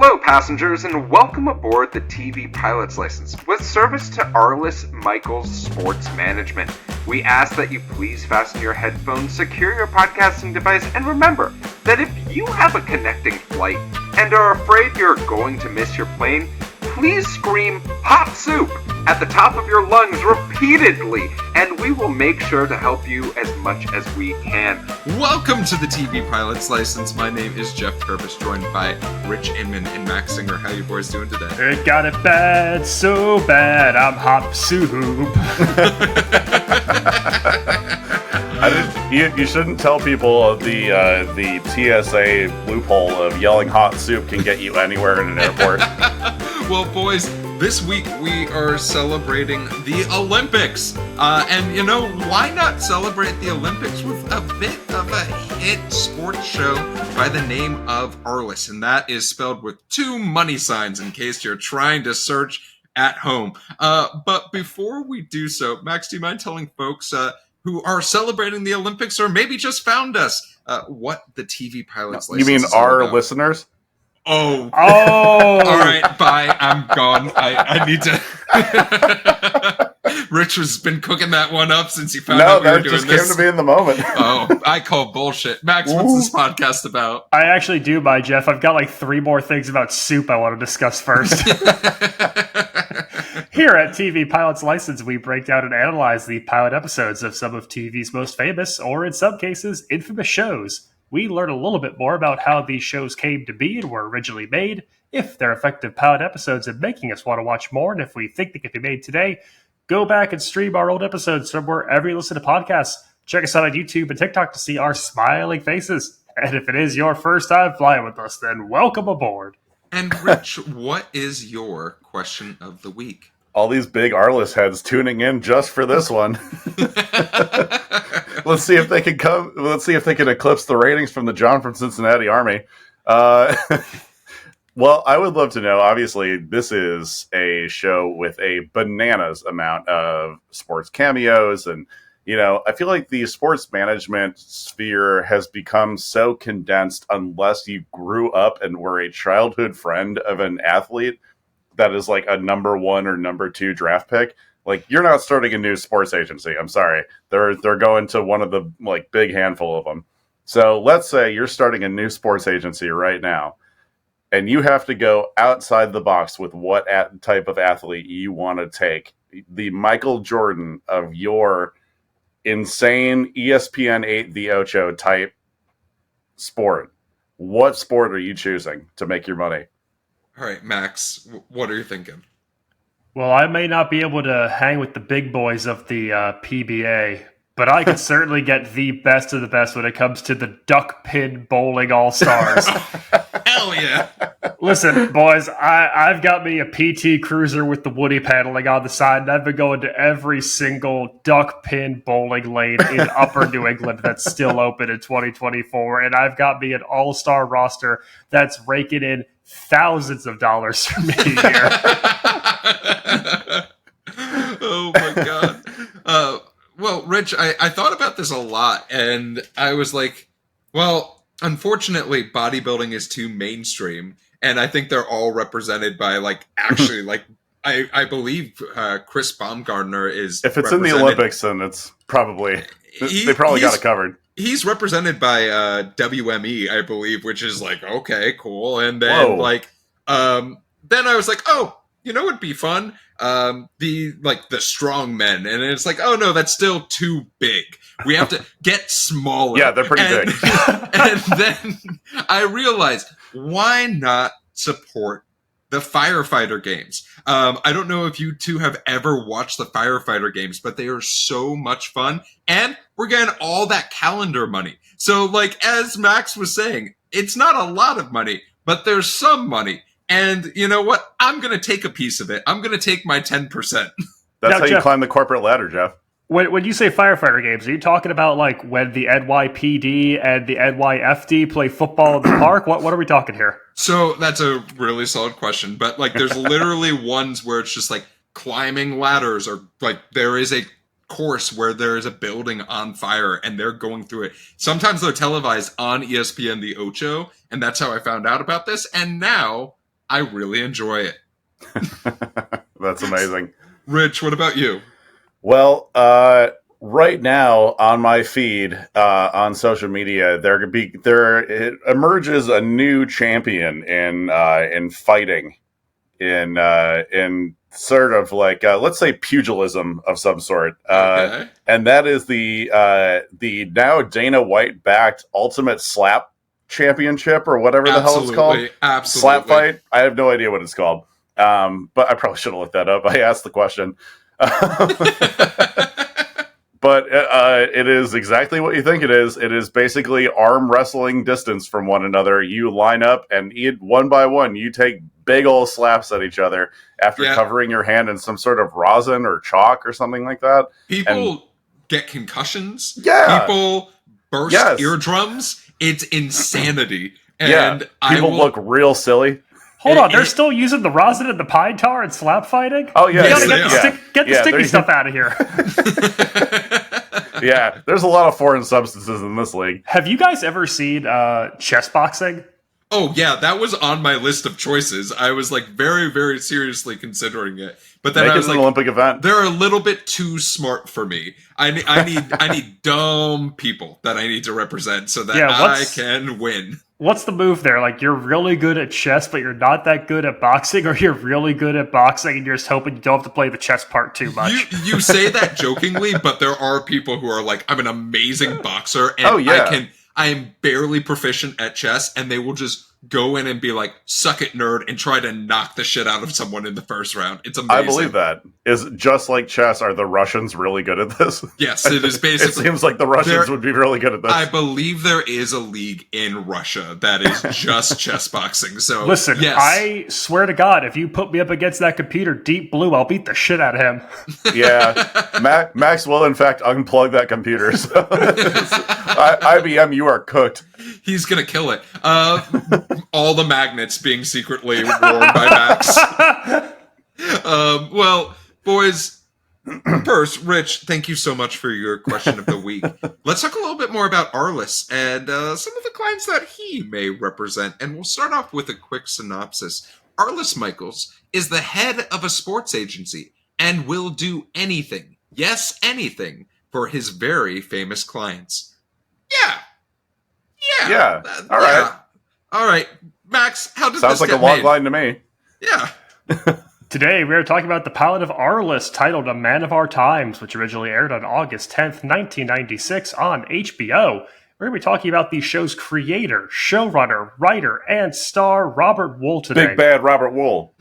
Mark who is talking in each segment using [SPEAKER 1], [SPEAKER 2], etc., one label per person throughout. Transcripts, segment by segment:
[SPEAKER 1] Hello, passengers, and welcome aboard the TV Pilot's License with service to Arliss Michaels Sports Management. We ask that you please fasten your headphones, secure your podcasting device, and remember that if you have a connecting flight and are afraid you're going to miss your plane, please scream "hot soup" at the top of your lungs repeatedly, and we will make sure to help you as much as we can.
[SPEAKER 2] Welcome to the TV Pilot's License. My name is Geoff Kerbis, joined by Rich Inman and Max Singer. How you boys doing today?
[SPEAKER 3] It got it bad, so bad, I'm hot soup.
[SPEAKER 4] You shouldn't tell people the TSA loophole of yelling hot soup can get you anywhere in an airport.
[SPEAKER 2] Well, boys, this week we are celebrating the Olympics. And, you know, why not celebrate the Olympics with a bit of a hit sports show by the name of Arliss? And that is spelled with 2 money signs in case you're trying to search at home. But before we do so, Max, do you mind telling folks who are celebrating the Olympics or maybe just found us what the TV Pilot's License is?
[SPEAKER 4] You mean our listeners?
[SPEAKER 2] Oh. All right, bye. I'm gone. I need to... Rich has been cooking that one up since he found out we were doing this.
[SPEAKER 4] No, that just came to me in the moment.
[SPEAKER 2] Oh, I call bullshit. Max, what's this podcast about?
[SPEAKER 3] I actually do, by Jeff. I've got like 3 more things about soup I want to discuss first. Here at TV Pilot's License, we break down and analyze the pilot episodes of some of TV's most famous, or in some cases, infamous shows. We learn a little bit more about how these shows came to be and were originally made, if they're effective pilot episodes and making us want to watch more, and if we think they could be made today, go back and stream our old episodes from wherever you listen to podcasts. Check us out on YouTube and TikTok to see our smiling faces. And if it is your first time flying with us, then welcome aboard.
[SPEAKER 2] And Rich, what is your question of the week?
[SPEAKER 4] All these big Arliss heads tuning in just for this one. Let's see if they can come. Let's see if they can eclipse the ratings from the John from Cincinnati Army. Well, I would love to know. Obviously, this is a show with a bananas amount of sports cameos, and I feel like the sports management sphere has become so condensed. Unless you grew up and were a childhood friend of an athlete that is like a number 1 or number 2 draft pick, like you're not starting a new sports agency. I'm sorry. They're going to one of the like big handful of them. So let's say you're starting a new sports agency right now, and you have to go outside the box with what type of athlete you want to take. The Michael Jordan of your insane ESPN 8 The Ocho type sport. What sport are you choosing to make your money?
[SPEAKER 2] All right, Max, what are you thinking?
[SPEAKER 3] Well, I may not be able to hang with the big boys of the PBA, but I could certainly get the best of the best when it comes to the duck pin bowling all-stars.
[SPEAKER 2] Hell yeah.
[SPEAKER 3] Listen, boys, I've got me a PT Cruiser with the woody paneling on the side, and I've been going to every single duck pin bowling lane in Upper New England that's still open in 2024, and I've got me an all-star roster that's raking in thousands of dollars for me a year.
[SPEAKER 2] Oh my god. Well, Rich, I thought about this a lot, and I was like, well, unfortunately, bodybuilding is too mainstream, and I think they're all represented by, I believe Chris Baumgartner is.
[SPEAKER 4] If it's in the Olympics, then it's probably they probably got it covered.
[SPEAKER 2] He's represented by WME, I believe, which is like, okay, cool. And then then I was like, oh, it'd be fun. The strong men. And it's like, oh no, that's still too big. We have to get smaller.
[SPEAKER 4] Yeah, they're pretty big.
[SPEAKER 2] And then I realized, why not support the firefighter games? I don't know if you two have ever watched the firefighter games, but they are so much fun. And we're getting all that calendar money. So, like, as Max was saying, it's not a lot of money, but there's some money. And you know what? I'm going to take a piece of it. I'm going to take my 10%.
[SPEAKER 4] That's
[SPEAKER 3] now,
[SPEAKER 4] how you
[SPEAKER 3] Jeff,
[SPEAKER 4] climb the corporate ladder, Jeff.
[SPEAKER 3] When you say firefighter games, are you talking about like when the NYPD and the NYFD play football in the park? What are we talking here?
[SPEAKER 2] So that's a really solid question. But like there's literally ones where it's just like climbing ladders, or like there is a course where there is a building on fire and they're going through it. Sometimes they're televised on ESPN The Ocho, and that's how I found out about this. And now I really enjoy it.
[SPEAKER 4] That's amazing.
[SPEAKER 2] Rich, what about you?
[SPEAKER 4] Well, right now on my feed on social media, there emerges a new champion in fighting, in sort of like let's say pugilism of some sort,
[SPEAKER 2] Okay.
[SPEAKER 4] and that is the now Dana White backed Ultimate Slap Championship or whatever the hell it's called.
[SPEAKER 2] Absolutely.
[SPEAKER 4] Slap fight. I have no idea what it's called, but I probably should have looked that up. I asked the question. But it is exactly what you think it is. It is basically arm wrestling distance from one another. You line up and one by one, you take big old slaps at each other after covering your hand in some sort of rosin or chalk or something like that.
[SPEAKER 2] People get concussions.
[SPEAKER 4] Yeah.
[SPEAKER 2] People burst eardrums. It's insanity. And
[SPEAKER 4] people look real silly.
[SPEAKER 3] Hold on, they're still using the rosin and the pine tar and slap fighting?
[SPEAKER 4] Oh, yeah.
[SPEAKER 3] You gotta get the sticky stuff out of here.
[SPEAKER 4] Yeah, there's a lot of foreign substances in this league.
[SPEAKER 3] Have you guys ever seen chess boxing?
[SPEAKER 2] Oh, yeah, that was on my list of choices. I was, like, very, very seriously considering it. But then I was like,
[SPEAKER 4] an Olympic event.
[SPEAKER 2] They're a little bit too smart for me. I need dumb people that I need to represent so that I can win.
[SPEAKER 3] What's the move there? Like, you're really good at chess, but you're not that good at boxing, or you're really good at boxing and you're just hoping you don't have to play the chess part too much?
[SPEAKER 2] You say that jokingly, but there are people who are like, I'm an amazing boxer, and I am barely proficient at chess, and they will just go in and be like, suck it, nerd, and try to knock the shit out of someone in the first round. It's amazing.
[SPEAKER 4] I believe that. Is just like chess, are the Russians really good at this?
[SPEAKER 2] Yes, it is basically.
[SPEAKER 4] It seems like the Russians would be really good at this.
[SPEAKER 2] I believe there is a league in Russia that is just chess boxing. So
[SPEAKER 3] listen,
[SPEAKER 2] yes.
[SPEAKER 3] I swear to God, if you put me up against that computer, Deep Blue, I'll beat the shit out of him.
[SPEAKER 4] Yeah, Max will in fact unplug that computer. So IBM, you are cooked.
[SPEAKER 2] He's gonna kill it. All the magnets being secretly worn by Max. Well, boys, first, Rich, thank you so much for your question of the week. Let's talk a little bit more about Arliss and some of the clients that he may represent. And we'll start off with a quick synopsis. Arliss Michaels is the head of a sports agency and will do anything, yes, anything, for his very famous clients. Yeah. All right. Max, how does
[SPEAKER 4] Sounds
[SPEAKER 2] this
[SPEAKER 4] like a log line to me.
[SPEAKER 2] Yeah.
[SPEAKER 3] Today, we are talking about the pilot of Arliss, titled A Man of Our Times, which originally aired on August 10th, 1996 on HBO. We're going to be talking about the show's creator, showrunner, writer, and star, Robert Wuhl, today.
[SPEAKER 4] Big bad Robert Wuhl.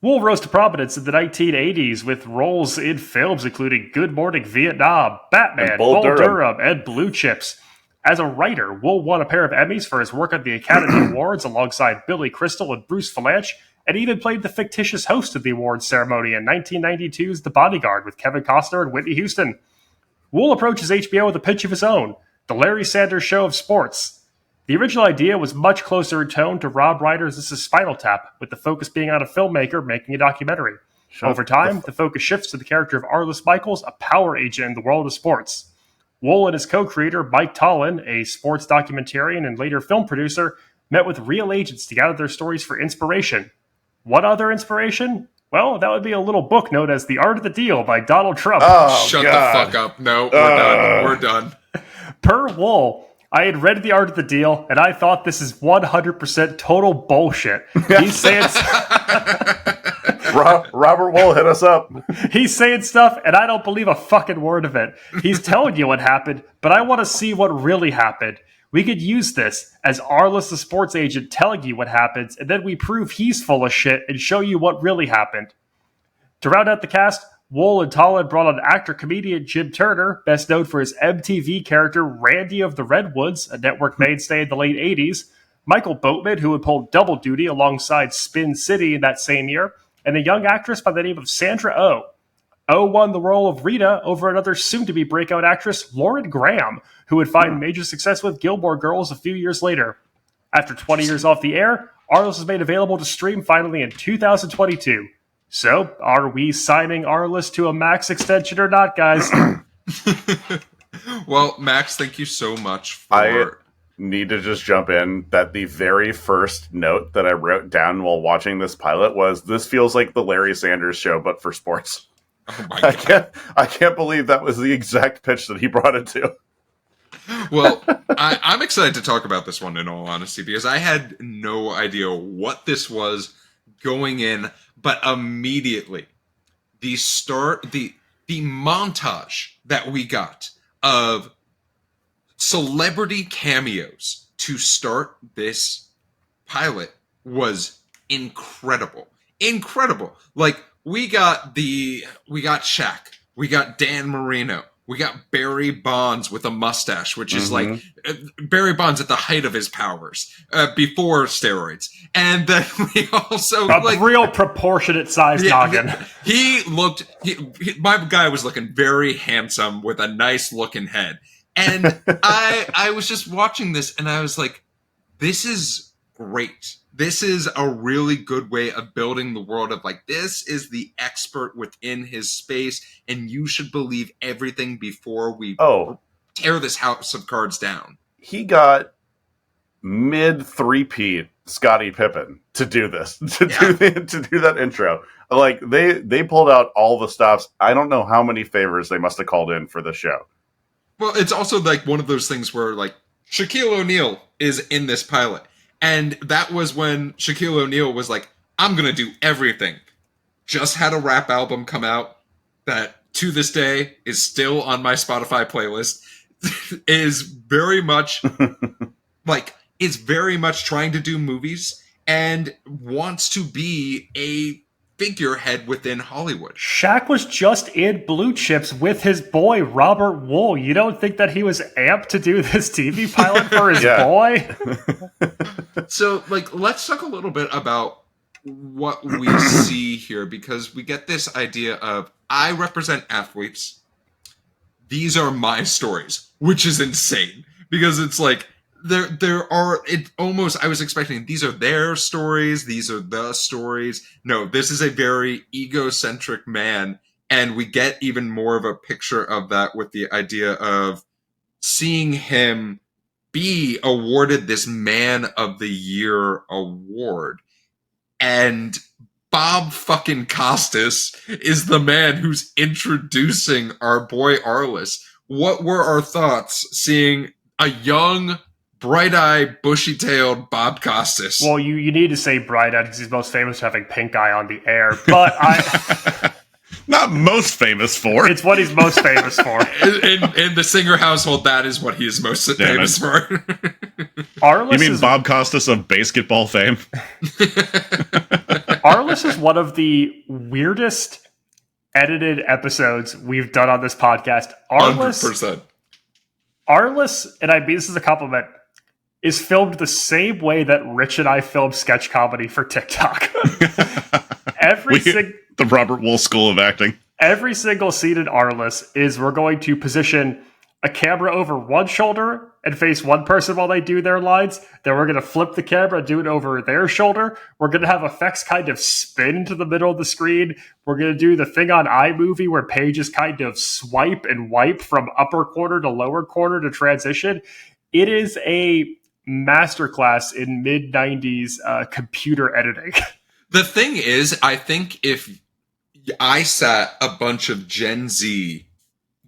[SPEAKER 3] Wuhl rose to prominence in the 1980s with roles in films including Good Morning Vietnam, Batman, Bull Durham, and Blue Chips. As a writer, Wuhl won a pair of Emmys for his work on the Academy Awards alongside Billy Crystal and Bruce Vilanch, and even played the fictitious host of the awards ceremony in 1992's The Bodyguard with Kevin Costner and Whitney Houston. Wuhl approaches HBO with a pitch of his own, The Larry Sanders Show of Sports. The original idea was much closer in tone to Rob Reiner's This Is Spinal Tap, with the focus being on a filmmaker making a documentary. Over time, the focus shifts to the character of Arliss Michaels, a power agent in the world of sports. Wuhl and his co-creator, Mike Tollin, a sports documentarian and later film producer, met with real agents to gather their stories for inspiration. What other inspiration? Well, that would be a little book known as The Art of the Deal by Donald Trump.
[SPEAKER 4] Oh,
[SPEAKER 2] Shut the fuck up. No, we're done. Per
[SPEAKER 3] Wuhl, I had read The Art of the Deal, and I thought this is 100% total bullshit. He's saying...
[SPEAKER 4] Robert Wuhl, hit us up.
[SPEAKER 3] He's saying stuff, and I don't believe a fucking word of it. He's telling you what happened, but I want to see what really happened. We could use this as Arliss, the sports agent, telling you what happens, and then we prove he's full of shit and show you what really happened. To round out the cast, Wuhl and Tollin brought on actor-comedian Jim Turner, best known for his MTV character Randy of the Redwoods, a network mainstay in the late 80s, Michael Boatman, who would pull double duty alongside Spin City in that same year, and a young actress by the name of Sandra Oh. Oh won the role of Rita over another soon-to-be breakout actress, Lauren Graham, who would find major success with Gilmore Girls a few years later. After 20 years off the air, Arliss was made available to stream finally in 2022. So, are we signing Arliss to a Max extension or not, guys?
[SPEAKER 2] Well, Max, thank you so much for
[SPEAKER 4] need to just jump in that the very first note that I wrote down while watching this pilot was, this feels like the Larry Sanders Show, but for sports.
[SPEAKER 2] Oh my God.
[SPEAKER 4] I can't believe that was the exact pitch that he brought it to.
[SPEAKER 2] Well, I'm excited to talk about this one in all honesty, because I had no idea what this was going in, but immediately the montage that we got of celebrity cameos to start this pilot was incredible. Incredible. Like, we got Shaq, we got Dan Marino, we got Barry Bonds with a mustache, which is like Barry Bonds at the height of his powers before steroids. And then we also
[SPEAKER 3] a real proportionate size noggin.
[SPEAKER 2] My guy was looking very handsome with a nice looking head. And I was just watching this and I was like, this is great. This is a really good way of building the world of like, this is the expert within his space, and you should believe everything before we tear this house of cards down.
[SPEAKER 4] He got mid three-peat Scottie Pippen to do this, to do that intro. Like, they pulled out all the stops. I don't know how many favors they must have called in for the show.
[SPEAKER 2] Well, it's also like one of those things where like Shaquille O'Neal is in this pilot. And that was when Shaquille O'Neal was like, I'm going to do everything. Just had a rap album come out that to this day is still on my Spotify playlist. is very much trying to do movies and wants to be a figurehead within Hollywood.
[SPEAKER 3] Shaq was just in Blue Chips with his boy, Robert Wuhl. You don't think that he was amped to do this TV pilot for his boy?
[SPEAKER 2] So, like, let's talk a little bit about what we see here, because we get this idea of, I represent athletes. These are my stories, which is insane, because it's like, I was expecting these are their stories, these are the stories. No, this is a very egocentric man, and we get even more of a picture of that with the idea of seeing him be awarded this Man of the Year award. And Bob fucking Costas is the man who's introducing our boy Arliss. What were our thoughts seeing a young, bright-eyed, bushy-tailed Bob Costas?
[SPEAKER 3] Well, you need to say bright-eyed because he's most famous for having pink eye on the air. But
[SPEAKER 4] not most famous for.
[SPEAKER 3] It's what he's most famous for.
[SPEAKER 2] In the Singer household, that is what he is most famous for.
[SPEAKER 5] You mean Bob Costas of basketball fame?
[SPEAKER 3] Arliss is one of the weirdest edited episodes we've done on this podcast.
[SPEAKER 2] 100%.
[SPEAKER 3] Arliss, and I mean this is a compliment, is filmed the same way that Rich and I filmed sketch comedy for TikTok.
[SPEAKER 5] The Robert Wuhl School of Acting.
[SPEAKER 3] Every single scene in Arliss is we're going to position a camera over one shoulder and face one person while they do their lines. Then we're going to flip the camera and do it over their shoulder. We're going to have effects kind of spin into the middle of the screen. We're going to do the thing on iMovie where pages kind of swipe and wipe from upper corner to lower corner to transition. It is a masterclass in mid-90s computer editing.
[SPEAKER 2] The thing is, I think if I sat a bunch of Gen Z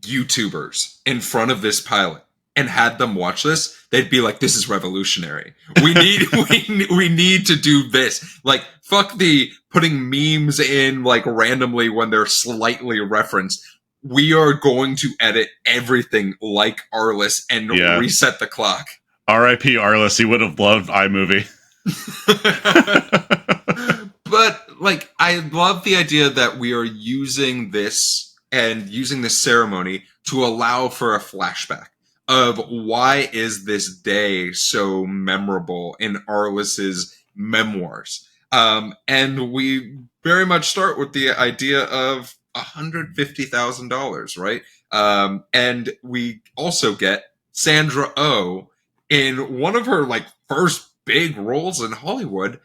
[SPEAKER 2] YouTubers in front of this pilot and had them watch this, they'd be like, this is revolutionary. We need to do this. Like, fuck the putting memes in like randomly when they're slightly referenced. We are going to edit everything like Arliss and reset the clock.
[SPEAKER 5] R.I.P. Arliss. He would have loved iMovie.
[SPEAKER 2] But like, I love the idea that we are using this and using this ceremony to allow for a flashback of why is this day so memorable in Arliss's memoirs. And we very much start with the idea of $150,000, right? And we also get Sandra Oh in one of her like first big roles in Hollywood,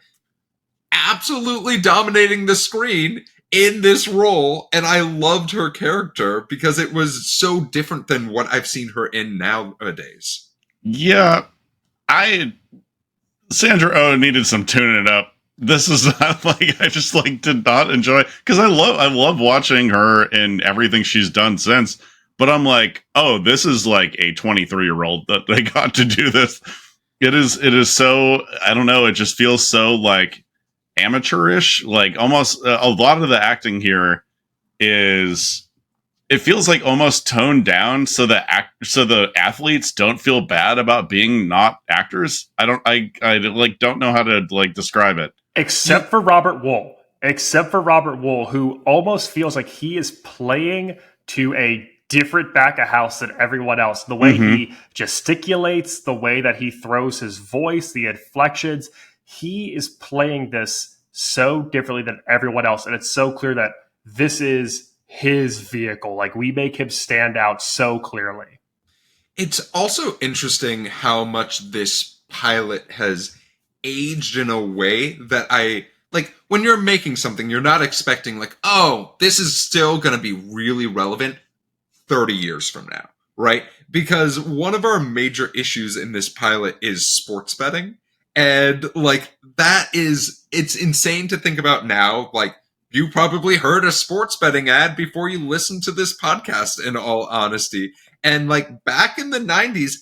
[SPEAKER 2] absolutely dominating the screen in this role. And I loved her character because it was so different than what I've seen her in nowadays.
[SPEAKER 5] Yeah. Sandra Oh needed some tuning up. This is not like I just like did not enjoy, because I love watching her in everything she's done since. But I'm like, oh, this is like a 23-year-old that they got to do this. It is so, I don't know. It just feels so like amateurish. Like almost a lot of the acting here is, it feels like almost toned down so the athletes don't feel bad about being not actors. I don't know how to like describe it.
[SPEAKER 3] Except for Robert Wuhl, who almost feels like he is playing to a different back of house than everyone else. The way he gesticulates, the way that he throws his voice, the inflections, he is playing this so differently than everyone else. And it's so clear that this is his vehicle. Like, we make him stand out so clearly.
[SPEAKER 2] It's also interesting how much this pilot has aged in a way that when you're making something, you're not expecting like, oh, this is still going to be really relevant 30 years from now, right? Because one of our major issues in this pilot is sports betting. And like, it's insane to think about now. Like, you probably heard a sports betting ad before you listened to this podcast, in all honesty. And like, back in the 90s,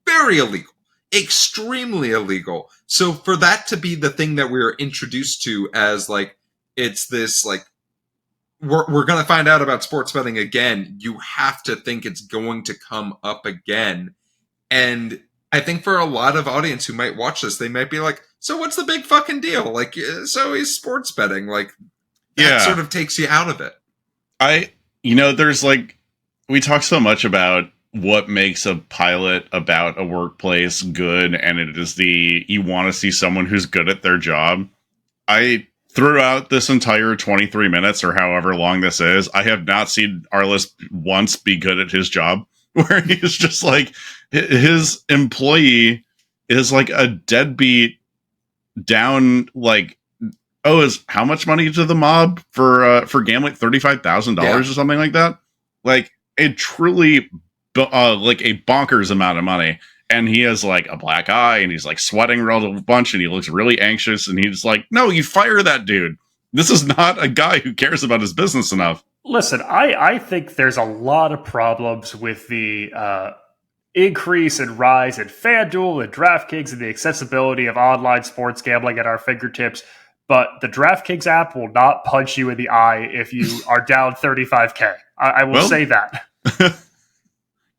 [SPEAKER 2] very illegal. Extremely illegal. So for that to be the thing that we were introduced to as like, it's this like, we're going to find out about sports betting again, you have to think it's going to come up again. And I think for a lot of audience who might watch this, they might be like, so what's the big fucking deal? Like, so he's sports betting. Like, that sort of takes you out of it.
[SPEAKER 5] There's like, we talk so much about what makes a pilot about a workplace good, and it is you want to see someone who's good at their job. Throughout this entire 23 minutes or however long this is, I have not seen Arliss once be good at his job, where he's just like, his employee is like a deadbeat down, like, is how much money to the mob for gambling? $35,000 or something like that. Like, a truly like a bonkers amount of money. And he has like a black eye, and he's like sweating a bunch, and he looks really anxious, and he's like, no, you fire that dude. This is not a guy who cares about his business enough.
[SPEAKER 3] Listen, I think there's a lot of problems with the increase and rise in FanDuel and DraftKings and the accessibility of online sports gambling at our fingertips. But the DraftKings app will not punch you in the eye if you are down $35K. I will say that.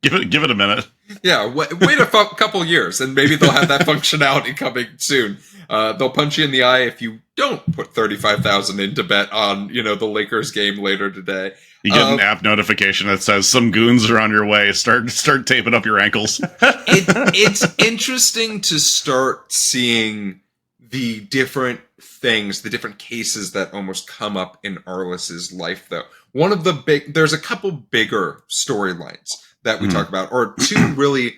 [SPEAKER 5] Give it a minute.
[SPEAKER 2] Yeah, wait a couple years, and maybe they'll have that functionality coming soon. They'll punch you in the eye if you don't put $35,000 in to bet on, the Lakers game later today.
[SPEAKER 5] You get an app notification that says some goons are on your way. Start taping up your ankles.
[SPEAKER 2] It's interesting to start seeing the different things, the different cases that almost come up in Arliss's life, though. There's a couple bigger storylines that we talk about, or two really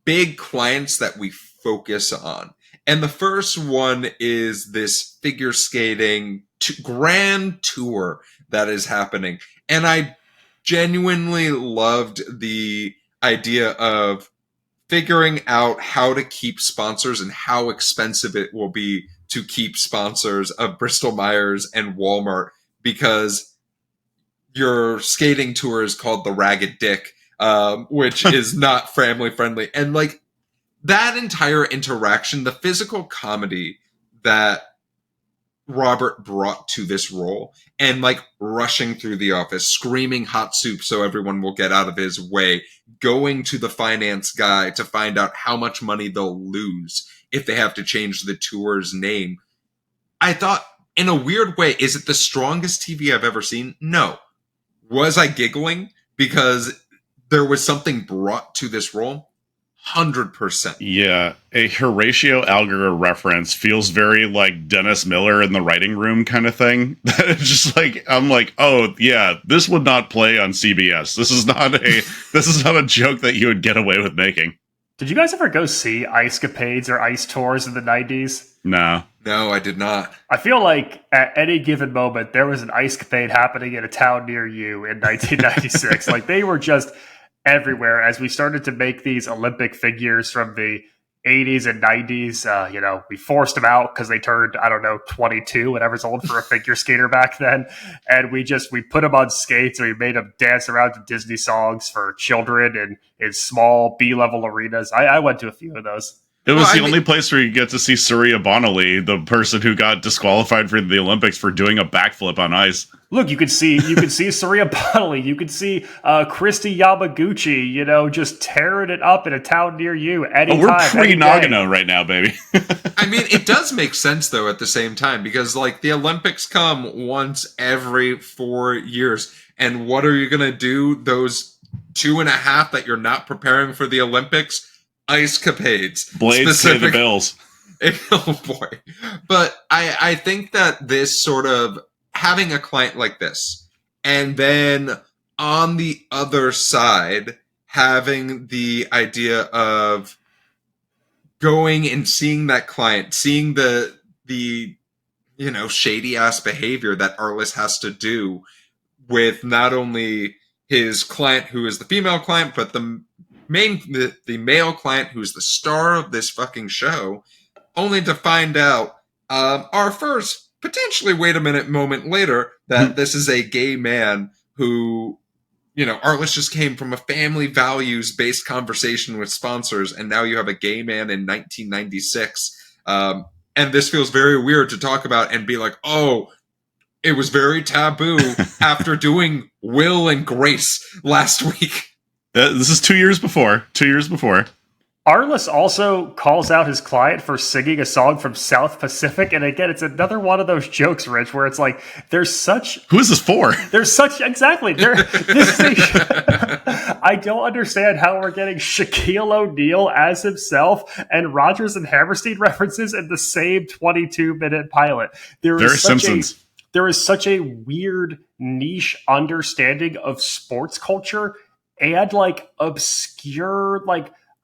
[SPEAKER 2] big clients that we focus on. And the first one is this figure skating grand tour that is happening. And I genuinely loved the idea of figuring out how to keep sponsors and how expensive it will be to keep sponsors of Bristol Myers and Walmart, because your skating tour is called the Ragged Dick, which is not family friendly. And like, that entire interaction, the physical comedy that Robert brought to this role, and like rushing through the office, screaming hot soup so everyone will get out of his way, going to the finance guy to find out how much money they'll lose if they have to change the tour's name. I thought, in a weird way, is it the strongest TV I've ever seen? No. Was I giggling because there was something brought to this role? 100%.
[SPEAKER 5] Yeah, a Horatio Alger reference feels very like Dennis Miller in the writing room kind of thing. It's just like, I'm like, oh yeah, this would not play on CBS. This is not a joke that you would get away with making.
[SPEAKER 3] Did you guys ever go see Ice Capades or Ice Tours in the 90s?
[SPEAKER 5] No,
[SPEAKER 2] I did not.
[SPEAKER 3] I feel like at any given moment, there was an Ice Capade happening in a town near you in 1996. Like, they were just everywhere as we started to make these Olympic figures from the 80s and 90s. We forced them out because they turned, 22, whatever's old for a figure skater back then. And we put them on skates and we made them dance around to Disney songs for children and in small B-level arenas. I went to a few of those.
[SPEAKER 5] It was the only place where you get to see Surya Bonali, the person who got disqualified for the Olympics for doing a backflip on ice.
[SPEAKER 3] Look, you could see Surya Bonali, you could see Christy Yamaguchi, just tearing it up in a town near you anytime.
[SPEAKER 5] We're pre-Nagano right now, baby.
[SPEAKER 2] I mean, it does make sense though at the same time because the Olympics come once every 4 years, and what are you gonna do those 2.5 that you're not preparing for the Olympics? Ice capades.
[SPEAKER 5] Blades pay the bills.
[SPEAKER 2] Oh boy. But I think that this sort of having a client like this, and then on the other side, having the idea of going and seeing that client, seeing the shady ass behavior that Arliss has to do with not only his client who is the female client, but the male client who's the star of this fucking show, only to find out our first potentially wait a minute moment later that this is a gay man who, Arliss just came from a family values based conversation with sponsors, and now you have a gay man in 1996. And this feels very weird to talk about and be like, oh, it was very taboo after doing Will and Grace last week.
[SPEAKER 5] This is 2 years before. 2 years before.
[SPEAKER 3] Arliss also calls out his client for singing a song from South Pacific, and again, it's another one of those jokes, Rich, where it's like there's such.
[SPEAKER 5] Who is this for?
[SPEAKER 3] There's such exactly. I don't understand how we're getting Shaquille O'Neal as himself and Rodgers and Hammerstein references in the same 22-minute pilot.
[SPEAKER 5] Very Simpsons.
[SPEAKER 3] There is such a weird niche understanding of sports culture and obscure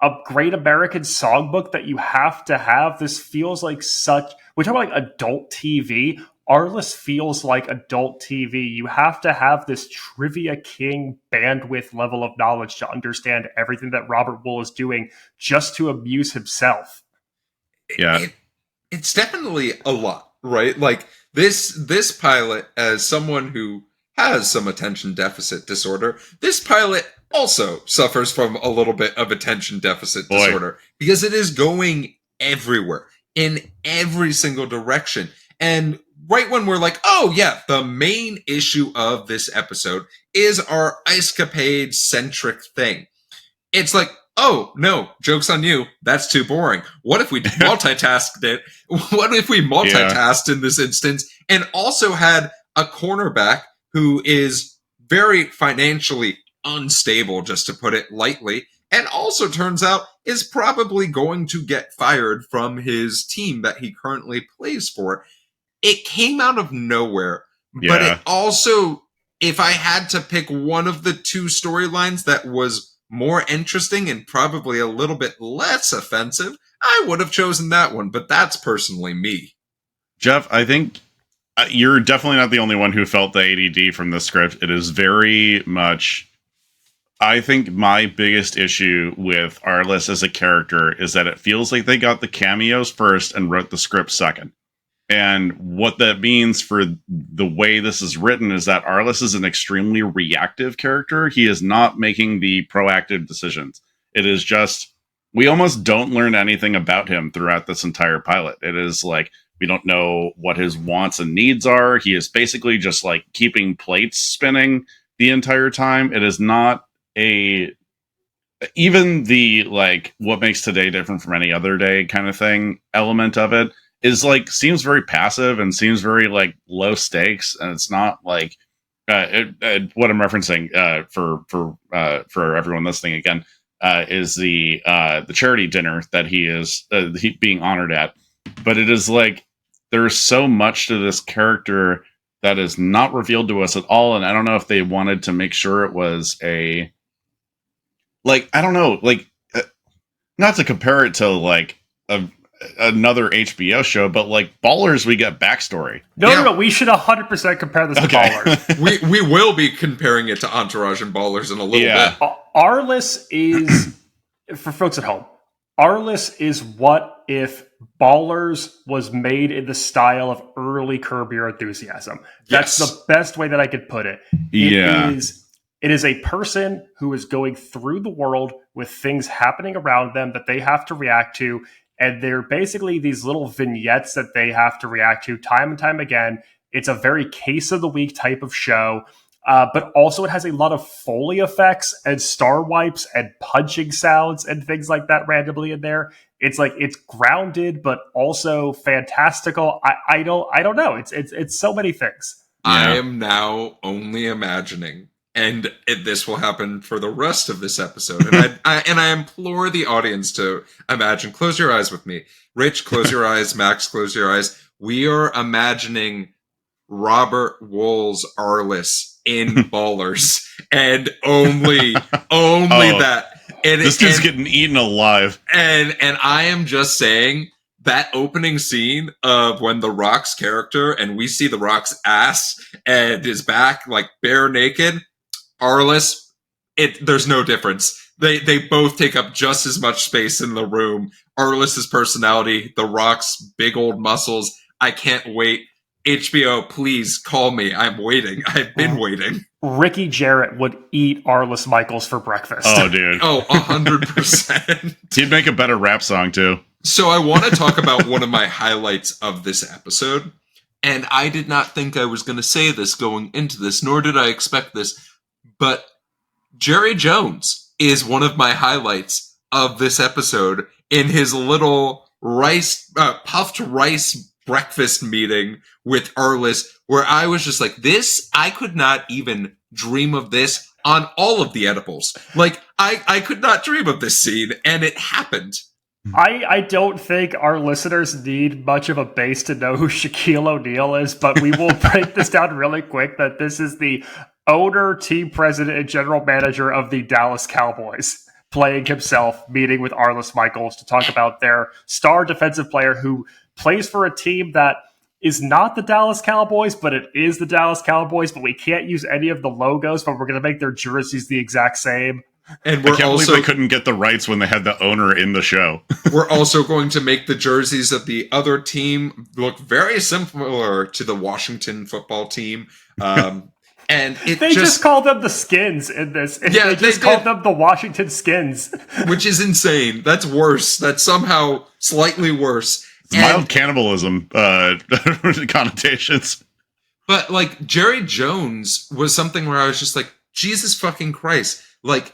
[SPEAKER 3] a great American songbook that you have to have. This feels like we talk about adult TV. Arliss feels like adult TV. You have to have this Trivia King bandwidth level of knowledge to understand everything that Robert Wuhl is doing just to amuse himself.
[SPEAKER 5] Yeah.
[SPEAKER 2] It's definitely a lot, right? This pilot, as someone who has some attention deficit disorder, this pilot also suffers from a little bit of attention deficit disorder because it is going everywhere in every single direction. And right when we're like, oh yeah, the main issue of this episode is our ice capade centric thing. It's like, oh no, joke's on you. That's too boring. What if we multitasked it? What if we multitasked in this instance and also had a cornerback who is very financially unstable, just to put it lightly, and also turns out is probably going to get fired from his team that he currently plays for. It came out of nowhere, but it also, if I had to pick one of the two storylines that was more interesting and probably a little bit less offensive, I would have chosen that one, but that's personally me.
[SPEAKER 5] Geoff, I think you're definitely not the only one who felt the ADD from the script. It is very much... I think my biggest issue with Arliss as a character is that it feels like they got the cameos first and wrote the script second. And what that means for the way this is written is that Arliss is an extremely reactive character. He is not making the proactive decisions. It is just, we almost don't learn anything about him throughout this entire pilot. It is like, we don't know what his wants and needs are. He is basically just keeping plates spinning the entire time. It is not even the what makes today different from any other day kind of thing element of it is seems very passive and seems very low stakes, and it's not what I'm referencing for everyone listening again is the charity dinner that he is being honored at, but it is there's so much to this character that is not revealed to us at all, and I don't know if they wanted to make sure it was a I don't know, not to compare it to another HBO show, but Ballers, we get backstory.
[SPEAKER 3] No, we should 100% compare this to Ballers.
[SPEAKER 2] we will be comparing it to Entourage and Ballers in a little bit.
[SPEAKER 3] Arliss is, for folks at home, Arliss is what if Ballers was made in the style of early Curb Your Enthusiasm. That's the best way that I could put it. It is a person who is going through the world with things happening around them that they have to react to. And they're basically these little vignettes that they have to react to time and time again. It's a very case of the week type of show. But also it has a lot of Foley effects and star wipes and punching sounds and things like that randomly in there. It's like, it's grounded, but also fantastical. I don't know. It's so many things.
[SPEAKER 2] Yeah. I am now only imagining, and this will happen for the rest of this episode. And I implore the audience to imagine. Close your eyes with me. Rich, close your eyes. Max, close your eyes. We are imagining Robert Wuhl's Arliss in Ballers, and only that. And
[SPEAKER 5] this dude's getting eaten alive.
[SPEAKER 2] And I am just saying that opening scene of when The Rock's character, and we see The Rock's ass and his back like bare naked, Arliss, there's no difference. They both take up just as much space in the room. Arliss's personality, The Rock's big old muscles. I can't wait. HBO, please call me. I'm waiting. I've been waiting.
[SPEAKER 3] Ricky Jarrett would eat Arliss Michaels for breakfast.
[SPEAKER 5] Oh, dude.
[SPEAKER 2] Oh, 100%.
[SPEAKER 5] He'd make a better rap song, too.
[SPEAKER 2] So I want to talk about one of my highlights of this episode. And I did not think I was going to say this going into this, nor did I expect this. But Jerry Jones is one of my highlights of this episode in his little puffed rice breakfast meeting with Arliss, where I was just like, this, I could not even dream of this on all of the edibles. Like, I could not dream of this scene, and it happened.
[SPEAKER 3] I don't think our listeners need much of a base to know who Shaquille O'Neal is, but we will break this down really quick, that this is the owner, team president, and general manager of the Dallas Cowboys, playing himself, meeting with Arliss Michaels to talk about their star defensive player who plays for a team that is not the Dallas Cowboys, but it is the Dallas Cowboys, but we can't use any of the logos, but we're going to make their jerseys the exact same.
[SPEAKER 2] And
[SPEAKER 5] I can't believe they couldn't get the rights when they had the owner in the show.
[SPEAKER 2] We're also going to make the jerseys of the other team look very similar to the Washington football team. And
[SPEAKER 3] they just called them the Skins in this.
[SPEAKER 2] Yeah,
[SPEAKER 3] they just called them the Washington Skins.
[SPEAKER 2] Which is insane. That's worse. That's somehow slightly worse.
[SPEAKER 5] Mild cannibalism connotations.
[SPEAKER 2] But, like, Jerry Jones was something where I was just like, Jesus fucking Christ. Like,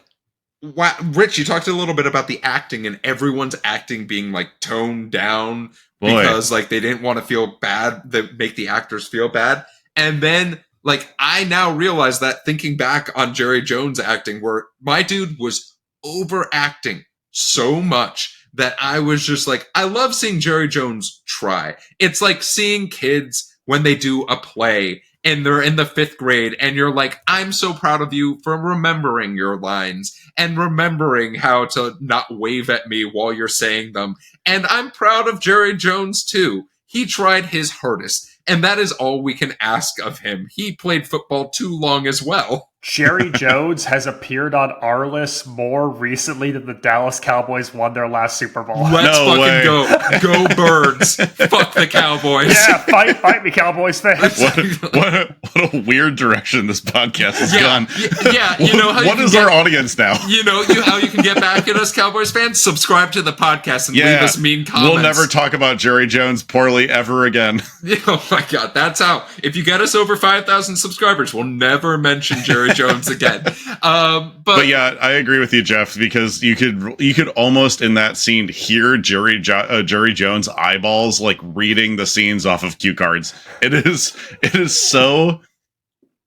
[SPEAKER 2] wow. Rich, you talked a little bit about the acting and everyone's acting being, like, toned down because, like, they didn't want to feel bad, make the actors feel bad. And then, like, I now realize that thinking back on Jerry Jones acting, where my dude was overacting so much that I was just like, I love seeing Jerry Jones try. It's like seeing kids when they do a play and they're in the 5th grade and you're like, I'm so proud of you for remembering your lines and remembering how to not wave at me while you're saying them. And I'm proud of Jerry Jones too. He tried his hardest, and that is all we can ask of him. He played football too long as well.
[SPEAKER 3] Jerry Jones has appeared on Arliss more recently than the Dallas Cowboys won their last Super Bowl.
[SPEAKER 2] Let's go. Go Birds. Fuck the Cowboys.
[SPEAKER 3] Yeah, fight me, Cowboys fans.
[SPEAKER 5] What a weird direction this podcast has gone.
[SPEAKER 2] Yeah, you know how
[SPEAKER 5] what is our audience now?
[SPEAKER 2] You know how you can get back at us, Cowboys fans? Subscribe to the podcast and leave us mean comments.
[SPEAKER 5] We'll never talk about Jerry Jones poorly ever again.
[SPEAKER 2] Oh my God, that's how. If you get us over 5,000 subscribers, we'll never mention Jerry Jones again. But
[SPEAKER 5] yeah, I agree with you, Geoff, because you could almost in that scene hear Jerry Jones' eyeballs like reading the scenes off of cue cards. It is so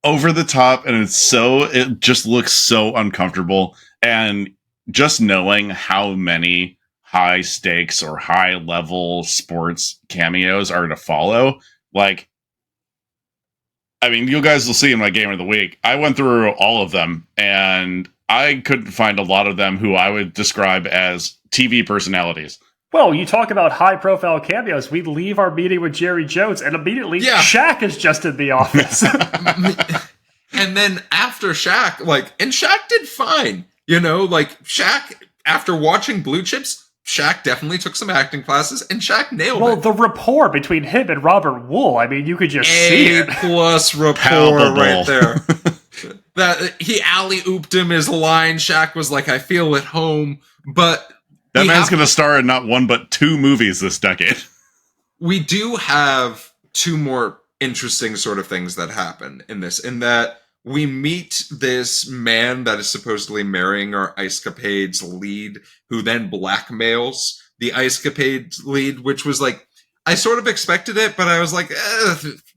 [SPEAKER 5] over the top, and it just looks so uncomfortable. And just knowing how many high stakes or high level sports cameos are to follow, like, I mean, you guys will see in my Game of the Week, I went through all of them, and I couldn't find a lot of them who I would describe as TV personalities.
[SPEAKER 3] Well, you talk about high-profile cameos. We leave our meeting with Jerry Jones, and immediately Shaq is just in the office.
[SPEAKER 2] And then after Shaq, and Shaq did fine. You know, like, Shaq, after watching Blue Chips, Shaq definitely took some acting classes, and Shaq nailed it.
[SPEAKER 3] Well, the rapport between him and Robert Wuhl, I mean, you could just see it.
[SPEAKER 2] A+ rapport
[SPEAKER 5] Palpable.
[SPEAKER 2] right there. That he alley-ooped him his line. Shaq was like, I feel at home. But
[SPEAKER 5] that man's going to star in not one but 2 movies this decade.
[SPEAKER 2] We do have 2 more interesting sort of things that happen in this, in that we meet this man that is supposedly marrying our Ice Capade's lead, who then blackmails the Ice Capade's lead, which was like, I sort of expected it, but I was like,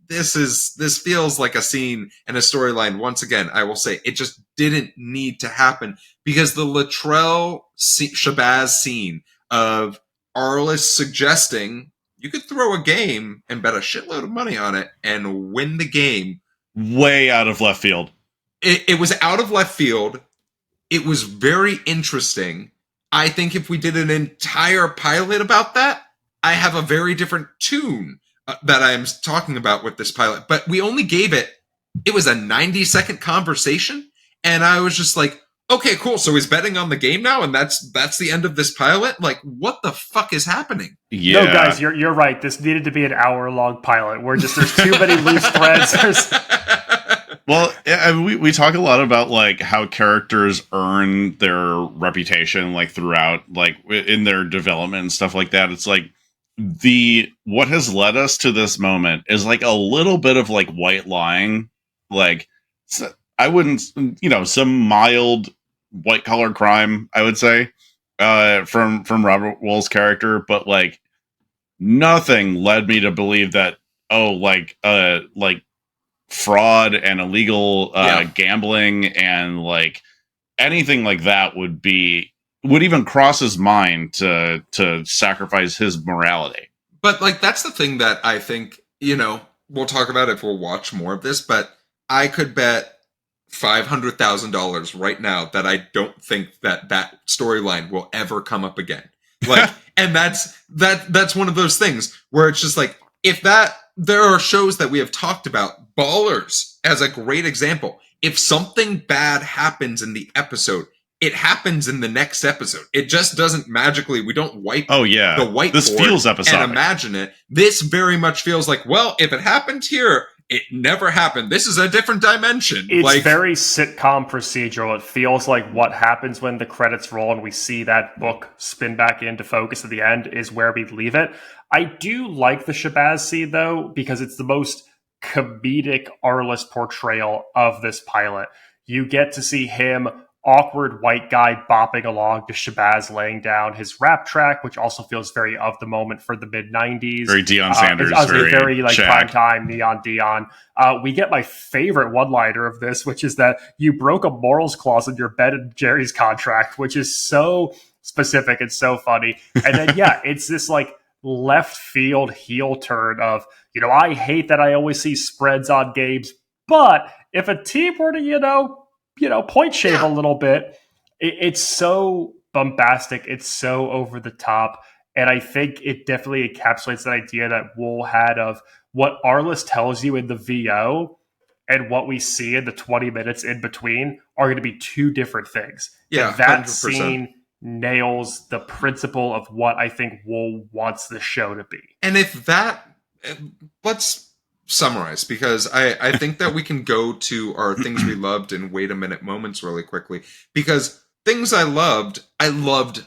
[SPEAKER 2] this feels like a scene and a storyline. Once again, I will say it just didn't need to happen, because the Latrell Shabazz scene of Arliss suggesting you could throw a game and bet a shitload of money on it and win the game.
[SPEAKER 5] Way out of left field.
[SPEAKER 2] It was out of left field. It was very interesting. I think if we did an entire pilot about that, I have a very different tune that I'm talking about with this pilot. But we only gave it was a 90-second conversation. And I was just like, okay, cool. So he's betting on the game now, and that's the end of this pilot? Like, what the fuck is happening?
[SPEAKER 5] Yeah.
[SPEAKER 3] No, guys, you're right. This needed to be an hour-long pilot. There's too many loose threads.
[SPEAKER 5] Well, we talk a lot about like how characters earn their reputation like throughout, like in their development and stuff like that. It's like what has led us to this moment is like a little bit of like white lying. Like, I wouldn't, some mild white collar crime, I would say, from Robert Wuhl's character, but like nothing led me to believe that, like fraud and illegal gambling and like anything like that would even cross his mind to sacrifice his morality.
[SPEAKER 2] But like, that's the thing that I think, we'll talk about if we'll watch more of this, but I could bet $500,000 right now that I don't think that storyline will ever come up again. Like, and that's one of those things where it's just like, there are shows that we have talked about, Ballers as a great example. If something bad happens in the episode, it happens in the next episode. It just doesn't magically, we don't wipe the whiteboard
[SPEAKER 5] this feels episodic
[SPEAKER 2] and imagine it. This very much feels like, well, if it happened here, it never happened. This is a different dimension.
[SPEAKER 3] It's very sitcom procedural. It feels like what happens when the credits roll and we see that book spin back into focus at the end is where we leave it. I do like the Shabazz scene, though, because it's the most comedic Arliss portrayal of this pilot. You get to see him, awkward white guy, bopping along to Shabazz laying down his rap track, which also feels very of the moment for the mid-90s.
[SPEAKER 5] Very Deion Sanders.
[SPEAKER 3] Very like
[SPEAKER 5] Shaq.
[SPEAKER 3] primetime Neon Deion. We get my favorite one-liner of this, which is that you broke a morals clause in your Ben and Jerry's contract, which is so specific and so funny. And then, it's this like left field heel turn of, I hate that I always see spreads on games, but if a team were to, point shave a little bit, it's so bombastic, it's so over the top, and I think it definitely encapsulates that idea that Wuhl had of what Arliss tells you in the VO and what we see in the 20 minutes in between are going to be 2 different things.
[SPEAKER 2] Yeah,
[SPEAKER 3] that
[SPEAKER 2] 100%.
[SPEAKER 3] scene nails the principle of what I think Wuhl wants the show to be.
[SPEAKER 2] And let's summarize, because I think that we can go to our things we loved and wait a minute moments really quickly, because things I loved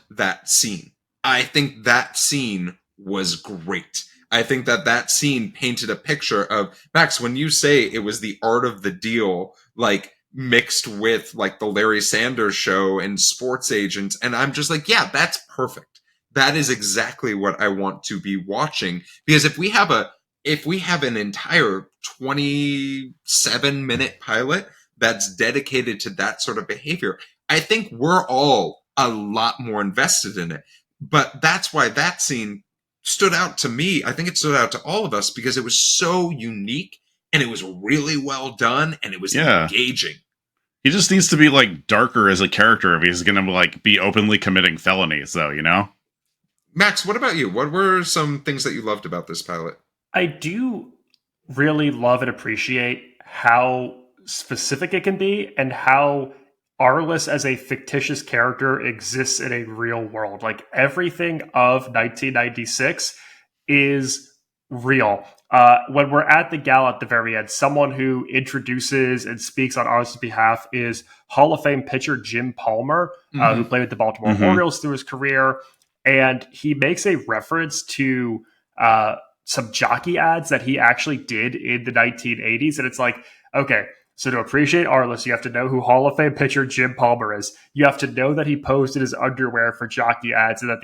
[SPEAKER 2] that scene. I think that scene was great. I think that scene painted a picture of, Max, when you say it was the art of the deal, like mixed with like the Larry Sanders Show and sports agents, and I'm just like, yeah, that's perfect. That is exactly what I want to be watching, because if we have an entire 27-minute pilot that's dedicated to that sort of behavior, I think we're all a lot more invested in it. But that's why that scene stood out to me. I think it stood out to all of us because it was so unique and it was really well done and it was engaging.
[SPEAKER 5] He just needs to be like darker as a character if he's going to like be openly committing felonies, though,
[SPEAKER 2] Max, what about you? What were some things that you loved about this pilot?
[SPEAKER 3] I do really love and appreciate how specific it can be and how Arliss as a fictitious character exists in a real world. Like everything of 1996 is real. When we're at the gala at the very end, someone who introduces and speaks on Arliss's behalf is Hall of Fame pitcher Jim Palmer, who played with the Baltimore Orioles through his career. And he makes a reference to some jockey ads that he actually did in the 1980s. And it's like, okay, so to appreciate Arliss, you have to know who Hall of Fame pitcher Jim Palmer is. You have to know that he posed in his underwear for jockey ads and that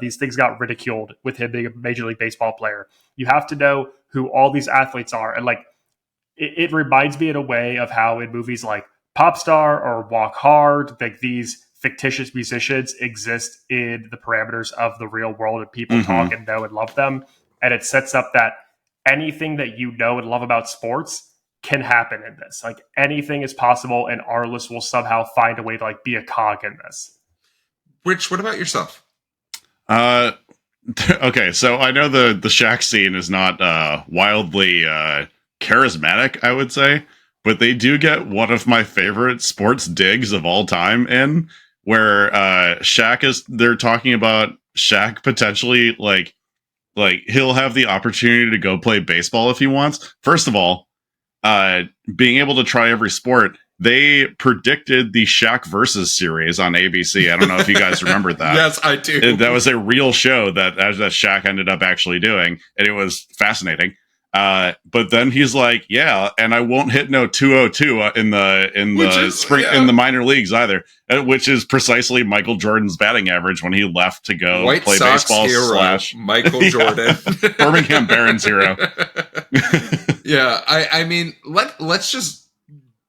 [SPEAKER 3] these things got ridiculed with him being a Major League Baseball player. You have to know who all these athletes are. And like, it reminds me in a way of how in movies like Pop Star or Walk Hard, like these fictitious musicians exist in the parameters of the real world and people talk and know and love them. And it sets up that anything that you know and love about sports can happen in this. Like anything is possible, and Arliss will somehow find a way to like be a cog in this.
[SPEAKER 2] Rich, what about yourself?
[SPEAKER 5] Okay, so I know the Shaq scene is not wildly charismatic, I would say, but they do get one of my favorite sports digs of all time in where they're talking about Shaq potentially like he'll have the opportunity to go play baseball if he wants. First of all, being able to try every sport, they predicted the Shaq versus series on ABC. I don't know if you guys remember that.
[SPEAKER 2] Yes, I do.
[SPEAKER 5] That was a real show that Shaq ended up actually doing, and it was fascinating. But then he's like, yeah, and I won't hit no 202 in the minor leagues either, which is precisely Michael Jordan's batting average when he left to go
[SPEAKER 2] White
[SPEAKER 5] play
[SPEAKER 2] Sox
[SPEAKER 5] baseball
[SPEAKER 2] hero, Michael Jordan.
[SPEAKER 5] Birmingham Barons hero.
[SPEAKER 2] Yeah, I mean, let's just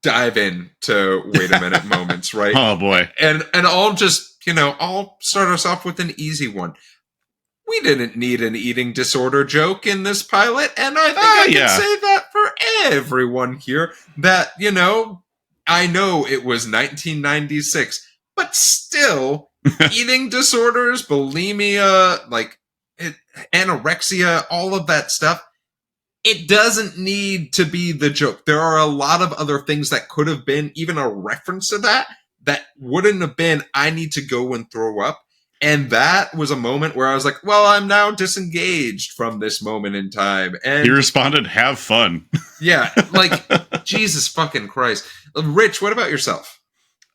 [SPEAKER 2] dive in to wait a minute moments, right?
[SPEAKER 5] Oh boy.
[SPEAKER 2] And I'll just, I'll start us off with an easy one. We didn't need an eating disorder joke in this pilot, and I think I can say that for everyone here. That, I know it was 1996, but still, eating disorders, bulimia, like anorexia, all of that stuff, it doesn't need to be the joke. There are a lot of other things that could have been even a reference to that wouldn't have been, I need to go and throw up. And that was a moment where I was like, well, I'm now disengaged from this moment in time. And
[SPEAKER 5] he responded, have fun.
[SPEAKER 2] Yeah, like, Jesus fucking Christ. Rich, what about yourself?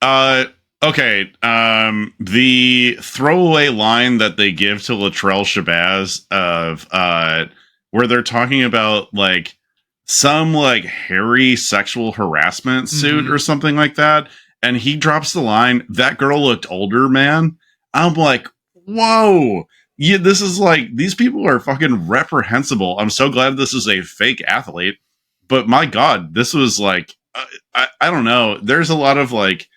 [SPEAKER 5] Okay. The throwaway line that they give to Latrell Shabazz of where they're talking about like some like hairy sexual harassment suit or something like that, and he drops the line, "That girl looked older, man." I'm like, whoa. Yeah, this is like, these people are fucking reprehensible. I'm so glad this is a fake athlete, but my God, this was like, I don't know. There's a lot of like,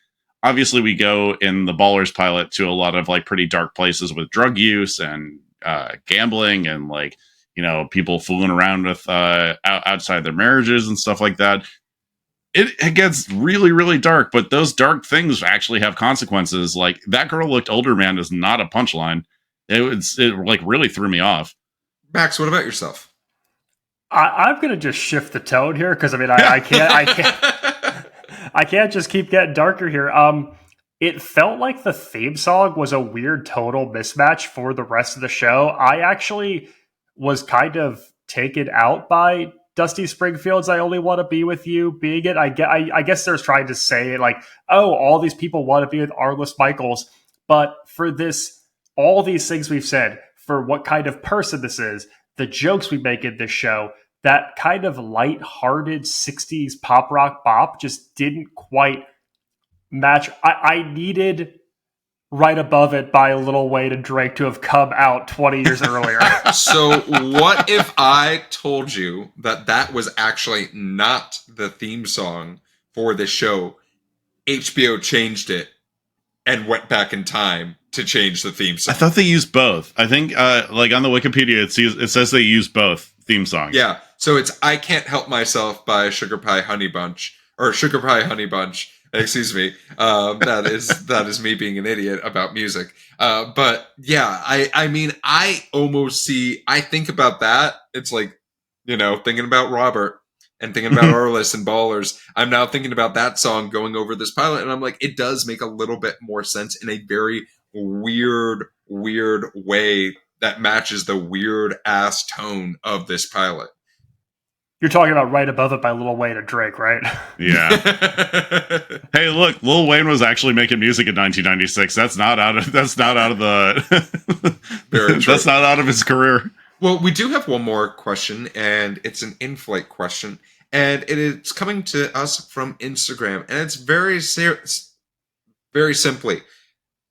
[SPEAKER 5] obviously we go in the Ballers pilot to a lot of like pretty dark places with drug use and gambling and like, people fooling around with outside their marriages and stuff like that. It gets really, really dark, but those dark things actually have consequences. Like, that girl looked older, man, is not a punchline. It like really threw me off.
[SPEAKER 2] Max, what about yourself?
[SPEAKER 3] I'm gonna just shift the tone here because I can't just keep getting darker here. It felt like the theme song was a weird tonal mismatch for the rest of the show. I actually was kind of taken out by Dusty Springfield's "I Only Want to Be With You" being it. I guess they're trying to say it like, oh, all these people want to be with Arliss Michaels. But for this, all these things we've said, for what kind of person this is, the jokes we make in this show, that kind of light-hearted 60s pop rock bop just didn't quite match. I needed Right Above It by Lil Wayne and Drake to have come out 20 years earlier.
[SPEAKER 2] So what if I told you that was actually not the theme song for this show? HBO changed it and went back in time to change the theme song.
[SPEAKER 5] I thought they used both. I think like on the Wikipedia, it says they use both theme songs.
[SPEAKER 2] Yeah. So it's I Can't Help Myself by Sugar Pie Honey Bunch. Excuse me. That is me being an idiot about music. But yeah, I mean, I think about that. It's like, thinking about Robert and thinking about Arliss and Ballers, I'm now thinking about that song going over this pilot, and I'm like, it does make a little bit more sense in a very weird way that matches the weird ass tone of this pilot.
[SPEAKER 3] You're talking about Right Above It by Lil Wayne and Drake, right?
[SPEAKER 5] Yeah. Hey, look, Lil Wayne was actually making music in 1996. That's not out of the that's not out of his career.
[SPEAKER 2] Well, we do have one more question, and it's an in-flight question, and it is coming to us from Instagram, and it's very simply.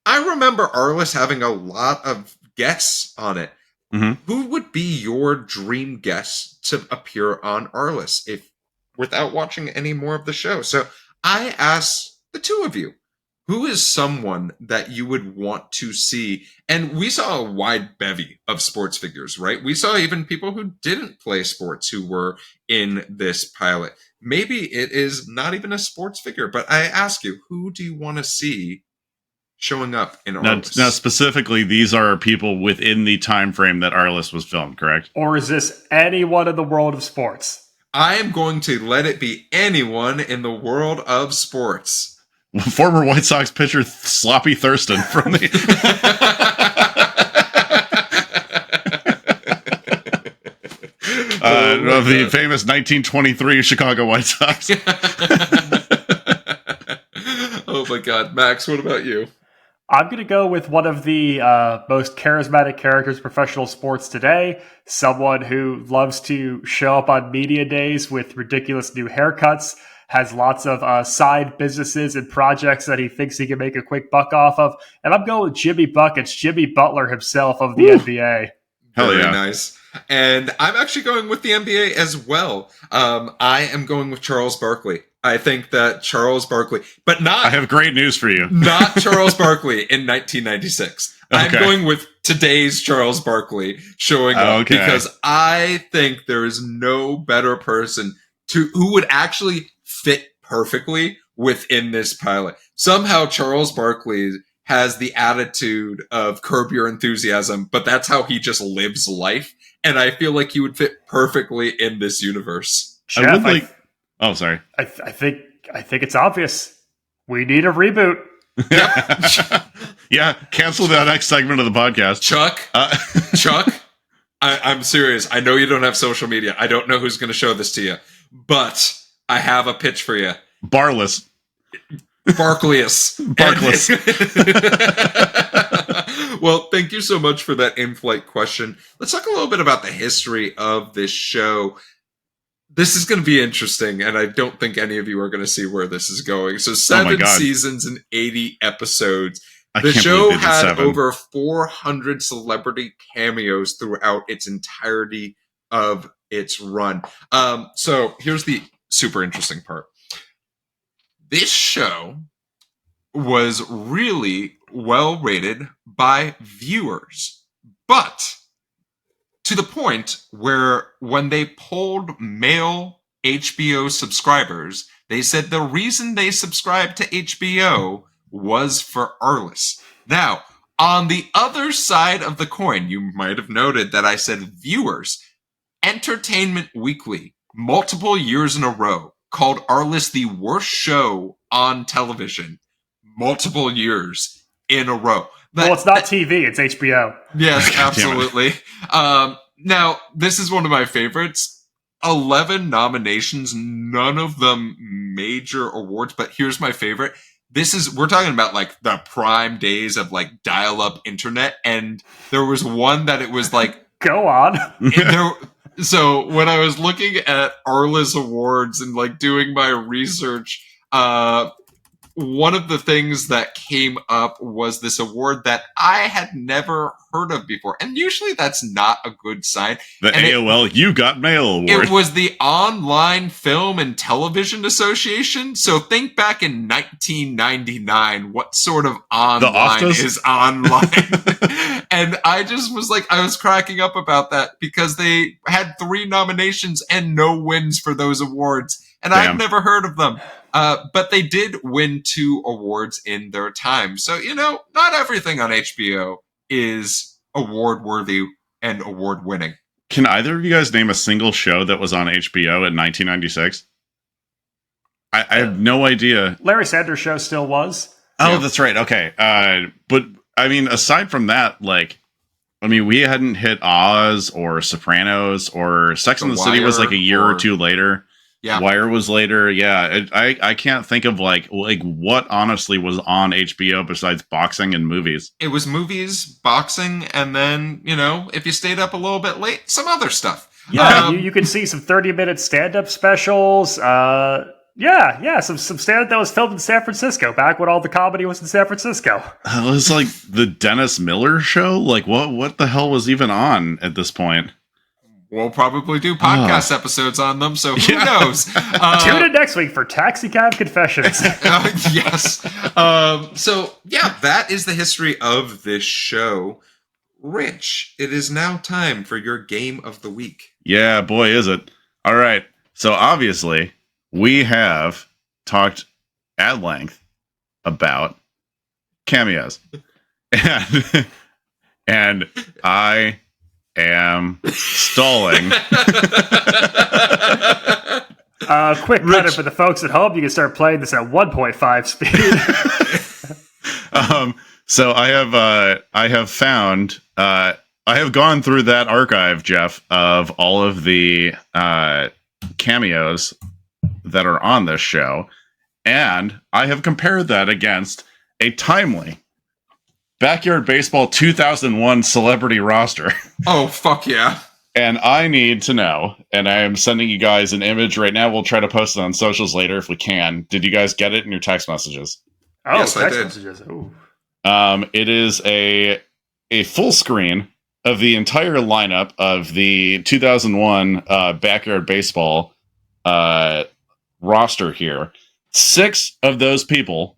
[SPEAKER 2] I remember Arliss having a lot of guests on it.
[SPEAKER 5] Mm-hmm.
[SPEAKER 2] Who would be your dream guest to appear on Arliss if without watching any more of the show? So I asked the two of you, who is someone that you would want to see? And we saw a wide bevy of sports figures, right? We saw even people who didn't play sports who were in this pilot. Maybe it is not even a sports figure, but I ask you, who do you want to see showing up in Arliss?
[SPEAKER 5] Now, specifically, these are people within the time frame that Arliss was filmed, correct?
[SPEAKER 3] Or is this anyone in the world of sports?
[SPEAKER 2] I am going to let it be anyone in the world of sports.
[SPEAKER 5] Former White Sox pitcher Sloppy Thurston from the... of the famous 1923 Chicago White Sox.
[SPEAKER 2] Oh my God. Max, what about you?
[SPEAKER 3] I'm going to go with one of the most charismatic characters in professional sports today. Someone who loves to show up on media days with ridiculous new haircuts, has lots of side businesses and projects that he thinks he can make a quick buck off of. And I'm going with Jimmy Buckets, Jimmy Butler himself of the NBA.
[SPEAKER 2] Hell yeah. Very nice. And I'm actually going with the NBA as well. I am going with Charles Barkley. I think that Charles Barkley, but not...
[SPEAKER 5] I have great news for you.
[SPEAKER 2] Not Charles Barkley in 1996. Okay. I'm going with today's Charles Barkley showing up because I think there is no better person who would actually fit perfectly within this pilot. Somehow Charles Barkley has the attitude of Curb Your Enthusiasm, but that's how he just lives life. And I feel like he would fit perfectly in this universe.
[SPEAKER 3] Jeff,
[SPEAKER 5] oh, sorry.
[SPEAKER 3] I think it's obvious. We need a reboot.
[SPEAKER 5] Yeah, cancel that next segment of the podcast.
[SPEAKER 2] Chuck, I'm serious. I know you don't have social media. I don't know who's going to show this to you, but I have a pitch for you.
[SPEAKER 5] Barkless.
[SPEAKER 2] Well, thank you so much for that in-flight question. Let's talk a little bit about the history of this show. This is going to be interesting, and I don't think any of you are going to see where this is going. So 7 seasons and 80 episodes. The show had over 400 celebrity cameos throughout its entirety of its run. So here's the super interesting part. This show was really well rated by viewers, but to the point where when they polled male HBO subscribers, they said the reason they subscribed to HBO was for Arliss. Now, on the other side of the coin, you might have noted that I said viewers. Entertainment Weekly, multiple years in a row, called Arliss the worst show on television. Multiple years in a row.
[SPEAKER 3] Well, it's not TV, it's HBO.
[SPEAKER 2] Yes, absolutely. Now, this is one of my favorites. 11 nominations, none of them major awards, but here's my favorite. We're talking about like the prime days of like dial-up internet, and there was one that it was like...
[SPEAKER 3] Go on.
[SPEAKER 2] So when I was looking at Arliss awards and like doing my research, one of the things that came up was this award that I had never heard of before. And usually that's not a good sign.
[SPEAKER 5] The AOL You Got Mail Award.
[SPEAKER 2] It was the Online Film and Television Association. So think back in 1999, what sort of online is online? And I just was like, I was cracking up about that because they had 3 nominations and no wins for those awards. And I've never heard of them. But they did win 2 awards in their time. So, not everything on HBO is award-worthy and award-winning.
[SPEAKER 5] Can either of you guys name a single show that was on HBO in 1996? I have no idea.
[SPEAKER 3] Larry Sanders Show still was.
[SPEAKER 5] Oh, that's right. Okay. But I mean, aside from that, we hadn't hit Oz or Sopranos or Sex and the City was like a year or two later.
[SPEAKER 2] Yeah.
[SPEAKER 5] Wire was later. Yeah. I can't think of like what honestly was on HBO besides boxing and movies.
[SPEAKER 2] It was movies, boxing, and then, if you stayed up a little bit late, some other stuff.
[SPEAKER 3] Yeah, you could see some 30-minute stand-up specials. Some stand-up that was filmed in San Francisco, back when all the comedy was in San Francisco.
[SPEAKER 5] It was like the Dennis Miller show. Like, what the hell was even on at this point?
[SPEAKER 2] We'll probably do podcast episodes on them, so who knows?
[SPEAKER 3] Tune in next week for Taxi Cab Confessions.
[SPEAKER 2] Yes. That is the history of this show. Rich, it is now time for your game of the week.
[SPEAKER 5] Yeah, boy, is it. All right. So obviously, we have talked at length about cameos. And I am stalling.
[SPEAKER 3] Quick cutter for the folks at home. You can start playing this at 1.5 speed.
[SPEAKER 5] So I have found, I have gone through that archive, Geoff, of all of the cameos that are on this show, and I have compared that against a timely Backyard Baseball 2001 celebrity roster.
[SPEAKER 2] Oh, fuck yeah.
[SPEAKER 5] And I need to know, and I am sending you guys an image right now. We'll try to post it on socials later if we can. Did you guys get it in your text messages?
[SPEAKER 3] Oh,
[SPEAKER 2] yes,
[SPEAKER 3] text
[SPEAKER 2] I did.
[SPEAKER 3] Messages. Ooh.
[SPEAKER 5] It is a full screen of the entire lineup of the 2001 Backyard Baseball roster here. 6 of those people.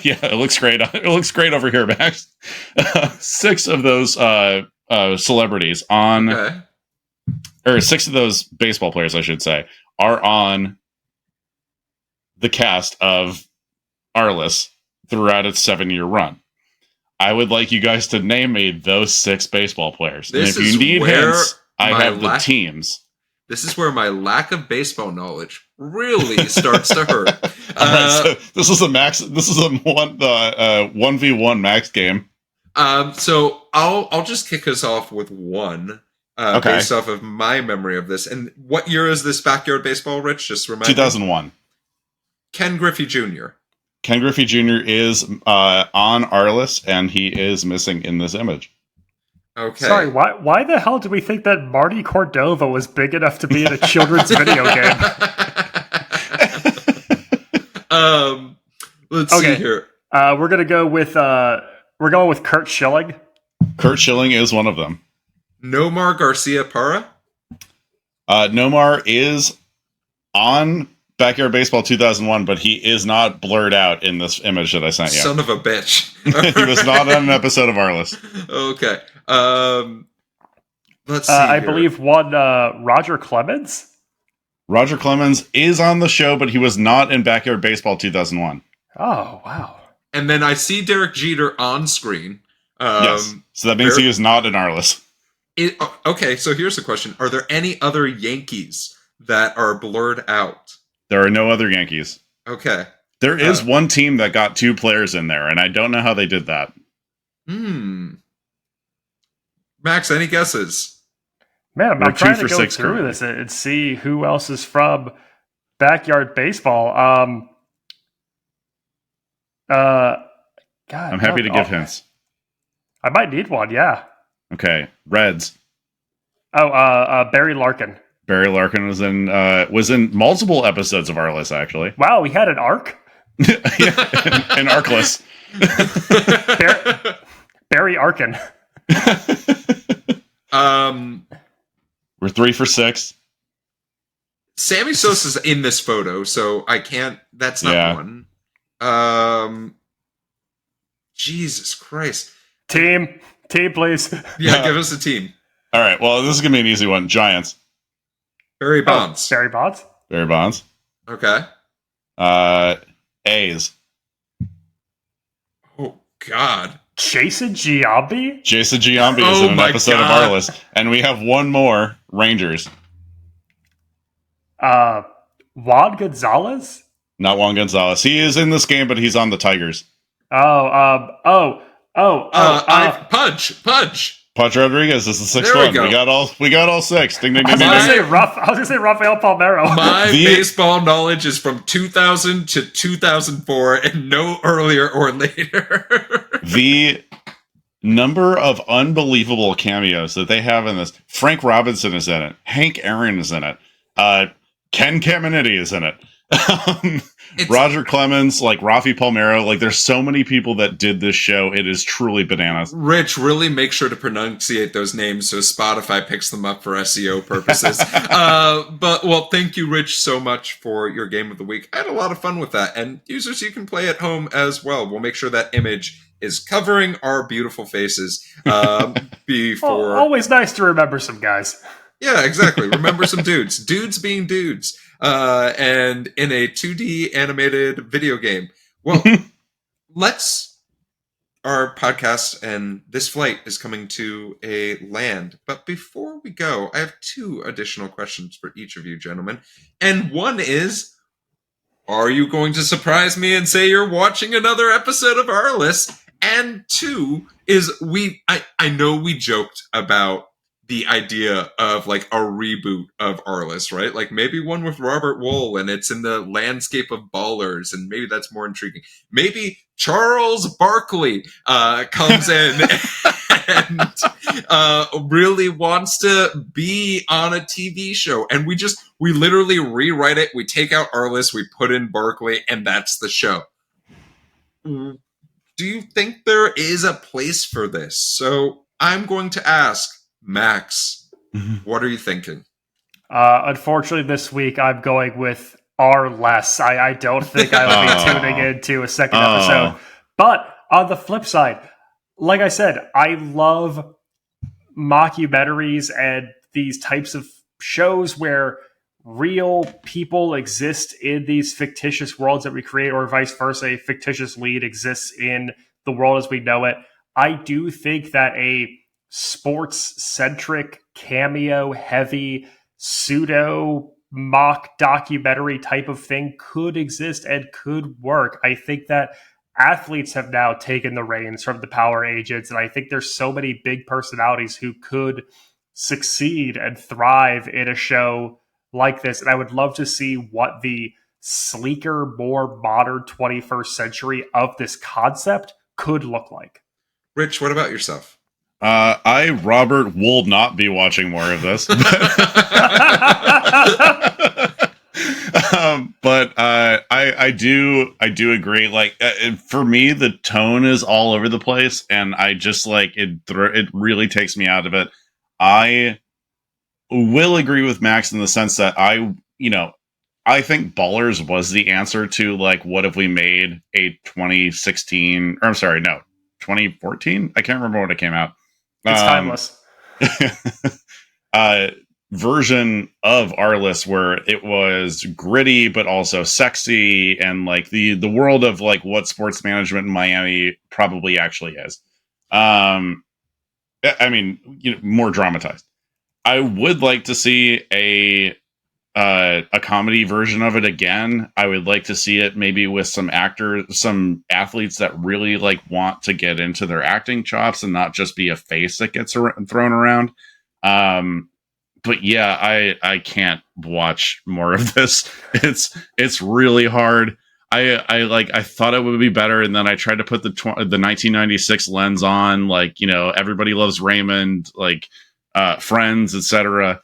[SPEAKER 5] Yeah, it looks great. It looks great over here, Max. 6 of those celebrities on, or 6 of those baseball players, I should say, are on the cast of Arliss throughout its 7-year run. I would like you guys to name me those 6 baseball players.
[SPEAKER 2] This
[SPEAKER 5] and if you need hints, I have the teams.
[SPEAKER 2] This is where my lack of baseball knowledge really starts to hurt.
[SPEAKER 5] So this is a 1v1 max game.
[SPEAKER 2] So I'll just kick us off with one based off of my memory of this. And what year is this Backyard Baseball, Rich? Just remind
[SPEAKER 5] 2001.
[SPEAKER 2] me. Ken Griffey Jr.
[SPEAKER 5] Ken Griffey Jr. is on Arliss, and he is missing in this image.
[SPEAKER 2] Okay.
[SPEAKER 3] Sorry, why the hell do we think that Marty Cordova was big enough to be in a children's video game?
[SPEAKER 2] Let's see here.
[SPEAKER 3] We're going with Kurt Schilling.
[SPEAKER 5] Kurt Schilling is one of them.
[SPEAKER 2] Nomar Garcia Parra?
[SPEAKER 5] Nomar is on Backyard Baseball 2001, but he is not blurred out in this image that I sent you.
[SPEAKER 2] Son of a bitch.
[SPEAKER 5] He was not on an episode of Arliss.
[SPEAKER 2] Okay. Let's see.
[SPEAKER 3] I believe one Roger Clemens.
[SPEAKER 5] Roger Clemens is on the show, but he was not in Backyard Baseball 2001.
[SPEAKER 3] Oh, wow.
[SPEAKER 2] And then I see Derek Jeter on screen.
[SPEAKER 5] Yes. So that means he is not in Arliss.
[SPEAKER 2] Okay, so here's the question. Are there any other Yankees that are blurred out?
[SPEAKER 5] There are no other Yankees.
[SPEAKER 2] Okay.
[SPEAKER 5] There is one team that got 2 players in there, and I don't know how they did that.
[SPEAKER 2] Max, any guesses?
[SPEAKER 3] Man, I'm trying to go through
[SPEAKER 5] currently.
[SPEAKER 3] this and see who else is from Backyard Baseball. God,
[SPEAKER 5] I'm happy to give hints.
[SPEAKER 3] I might need one, yeah.
[SPEAKER 5] Okay, Reds.
[SPEAKER 3] Oh, Barry Larkin.
[SPEAKER 5] Barry Larkin was in multiple episodes of Arliss, actually.
[SPEAKER 3] Wow, he had an arc?
[SPEAKER 5] Yeah, an Arkless.
[SPEAKER 3] Barry Arkin.
[SPEAKER 5] We're 3 for 6.
[SPEAKER 2] Sammy Sosa's in this photo, so I can't. That's not one. Jesus Christ.
[SPEAKER 3] Team, please.
[SPEAKER 2] Yeah, give us a team.
[SPEAKER 5] All right. Well, this is gonna be an easy one. Giants.
[SPEAKER 2] Barry Bonds.
[SPEAKER 3] Barry Bonds.
[SPEAKER 5] Barry Bonds.
[SPEAKER 2] Okay.
[SPEAKER 5] A's.
[SPEAKER 2] Oh God.
[SPEAKER 3] Jason Giambi?
[SPEAKER 5] Jason Giambi is in an episode of Arliss. And we have one more, Rangers.
[SPEAKER 3] Juan Gonzalez?
[SPEAKER 5] Not Juan Gonzalez. He is in this game, but he's on the Tigers.
[SPEAKER 3] Pudge.
[SPEAKER 5] Pudge Rodriguez is the sixth one. We got all six. Ding, ding, ding, ding.
[SPEAKER 3] I was going to say Rafael Palmeiro.
[SPEAKER 2] My baseball knowledge is from 2000 to 2004 and no earlier or later.
[SPEAKER 5] The number of unbelievable cameos that they have in this. Frank Robinson is in it. Hank Aaron is in it. Ken Caminiti is in it. Roger Clemens, like Rafi Palmeiro, like there's so many people that did this show. It is truly bananas.
[SPEAKER 2] Rich, really make sure to pronunciate those names so Spotify picks them up for SEO purposes. But thank you, Rich, so much for your game of the week. I had a lot of fun with that, and users, you can play at home as well. We'll make sure that image is covering our beautiful faces before.
[SPEAKER 3] Always nice to remember some guys.
[SPEAKER 2] Yeah, exactly. Remember some dudes. Dudes being dudes. And in a 2D animated video game. Well, our podcast and this flight is coming to a land. But before we go, I have 2 additional questions for each of you gentlemen. And one is, are you going to surprise me and say you're watching another episode of Arliss? And 2 is, I know we joked about the idea of like a reboot of Arliss, right? Like maybe one with Robert Wuhl and it's in the landscape of ballers, and maybe that's more intriguing. Maybe Charles Barkley comes in and really wants to be on a TV show, and we literally rewrite it. We take out Arliss, we put in Barkley, and that's the show. Do you think there is a place for this? So I'm going to ask Max, what are you thinking?
[SPEAKER 3] Unfortunately, this week I'm going with Arliss. I don't think I will be tuning into a second episode. But on the flip side, like I said, I love mockumentaries and these types of shows where real people exist in these fictitious worlds that we create, or vice versa, a fictitious lead exists in the world as we know it. I do think that a sports-centric, cameo-heavy, pseudo-mock documentary type of thing could exist and could work. I think that athletes have now taken the reins from the power agents, and I think there's so many big personalities who could succeed and thrive in a show like this, and I would love to see what the sleeker, more modern 21st century of this concept could look like.
[SPEAKER 2] Rich, what about yourself?
[SPEAKER 5] Robert, will not be watching more of this. But I do agree. Like, for me, the tone is all over the place, and I just like it. It really takes me out of it. I will agree with Max in the sense that I think Ballers was the answer to like, what if we made a 2016? Or I'm sorry, no, 2014. I can't remember when it came out.
[SPEAKER 3] It's timeless.
[SPEAKER 5] Version of Arliss where it was gritty but also sexy, and like the world of like what sports management in Miami probably actually is. I mean, more dramatized. I would like to see a comedy version of it again. I would like to see it maybe with some athletes that really like want to get into their acting chops and not just be a face that gets thrown around. But yeah, I can't watch more of this. It's really hard. I thought it would be better, and then I tried to put the 1996 lens on, like, Everybody Loves Raymond, like Friends, etc.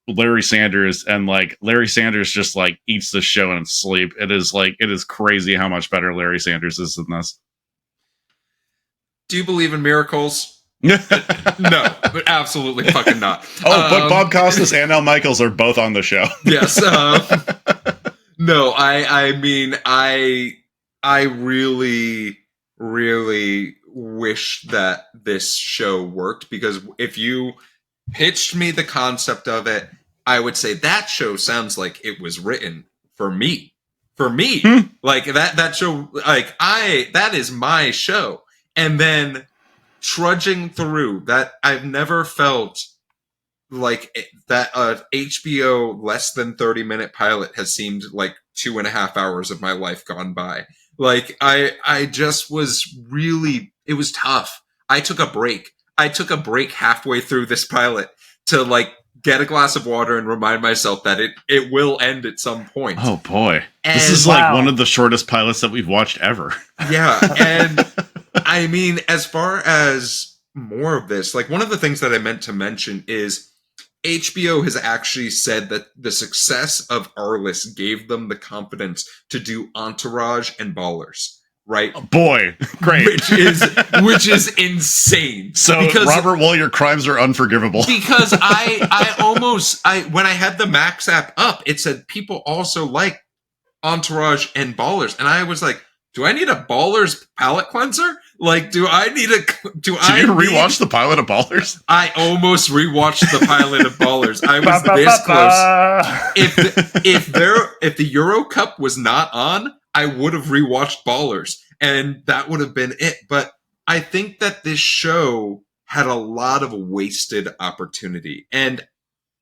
[SPEAKER 5] Larry Sanders, and like Larry Sanders just like eats the show in sleep. It is crazy how much better Larry Sanders is than this.
[SPEAKER 2] Do you believe in miracles? No, but absolutely fucking not.
[SPEAKER 5] But Bob Costas and Al Michaels are both on the show.
[SPEAKER 2] Yes. No, I mean, I really, really wish that this show worked, because if you pitched me the concept of it, I would say that show sounds like it was written for me. Like that show, like that is my show. And then trudging through that, I've never felt like that HBO less than 30-minute pilot has seemed like 2.5 hours of my life gone by. Like, I just was really, it was tough. I took a break halfway through this pilot to like get a glass of water and remind myself that it will end at some point.
[SPEAKER 5] Oh boy.
[SPEAKER 2] And
[SPEAKER 5] this is like one of the shortest pilots that we've watched ever.
[SPEAKER 2] Yeah, and I mean, as far as more of this, like one of the things that I meant to mention is HBO has actually said that the success of Arliss gave them the confidence to do Entourage and Ballers, right?
[SPEAKER 5] Oh, boy, great.
[SPEAKER 2] Which is insane.
[SPEAKER 5] So, because, Robert Wuhl, your crimes are unforgivable.
[SPEAKER 2] Because I when I had the Max app up, it said people also like Entourage and Ballers, and I was like, do I need a Ballers palate cleanser? Like, Did you
[SPEAKER 5] rewatch the pilot of Ballers?
[SPEAKER 2] I almost rewatched the pilot of Ballers. I was this close. If the Euro Cup was not on, I would have rewatched Ballers, and that would have been it. But I think that this show had a lot of wasted opportunity, and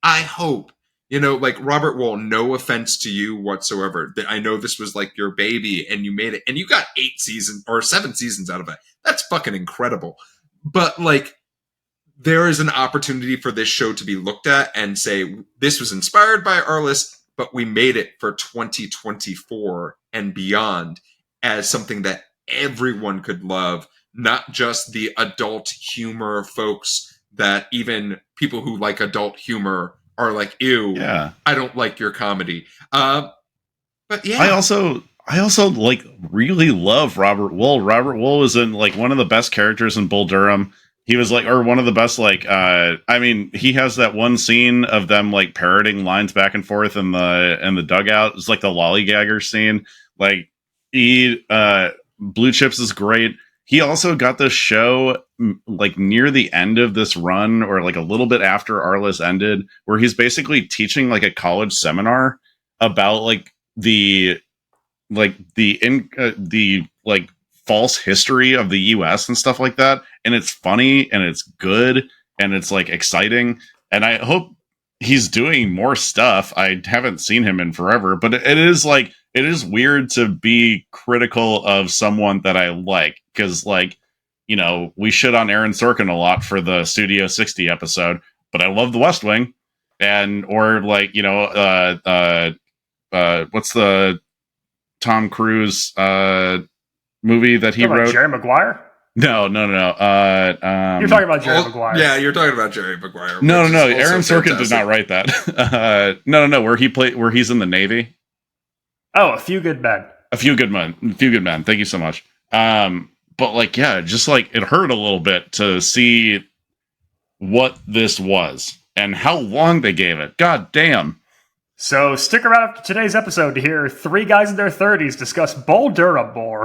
[SPEAKER 2] I hope, like Robert Wuhl, no offense to you whatsoever. I know this was like your baby and you made it and you got 8 seasons or 7 seasons out of it. That's fucking incredible. But like, there is an opportunity for this show to be looked at and say, this was inspired by Arliss, but we made it for 2024 and beyond as something that everyone could love, not just the adult humor folks that even people who like adult humor are like, ew, yeah, I don't like your comedy. But yeah.
[SPEAKER 5] I also like really love Robert Wuhl. Robert Wuhl was in like one of the best characters in Bull Durham. He was like, or one of the best, like, I mean, he has that one scene of them like parroting lines back and forth in the dugout. It's like the lollygagger scene. Like, Blue Chips is great. He also got this show like near the end of this run, or like a little bit after Arliss ended, where he's basically teaching like a college seminar about like the false history of the US and stuff like that. And it's funny and it's good and it's like exciting. And I hope he's doing more stuff. I haven't seen him in forever, but it is weird to be critical of someone that I like. Cause like, we shit on Aaron Sorkin a lot for the Studio 60 episode, but I love The West Wing. Or like, what's the Tom Cruise movie that he wrote?
[SPEAKER 3] Jerry Maguire?
[SPEAKER 5] No.
[SPEAKER 3] You're talking about Jerry Maguire.
[SPEAKER 2] Yeah, you're talking about Jerry Maguire.
[SPEAKER 5] No. Aaron Sorkin did not write that. No. Where he's in the Navy.
[SPEAKER 3] Oh, A Few Good Men.
[SPEAKER 5] A Few Good Men. Thank you so much. But like, yeah, just like it hurt a little bit to see what this was and how long they gave it. God damn.
[SPEAKER 3] So stick around after today's episode to hear 3 guys in their 30s discuss Bull Durham more.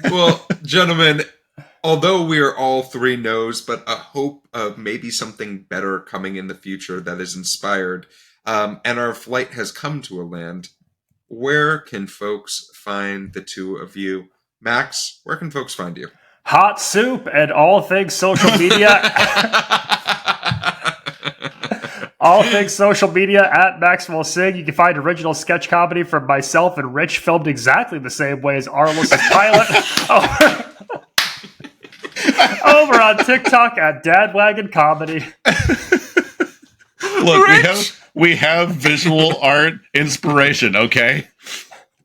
[SPEAKER 2] Well, gentlemen, although we are all 3 no's, but a hope of maybe something better coming in the future that is inspired, and our flight has come to a land, where can folks find the 2 of you? Max, where can folks find you?
[SPEAKER 3] Hot soup and all things social media. All things social media at Maxwell Sing. You can find original sketch comedy from myself and Rich filmed exactly the same way as Arliss' pilot. Over on TikTok at Dadwagon Comedy.
[SPEAKER 5] Look, we have visual art inspiration, okay?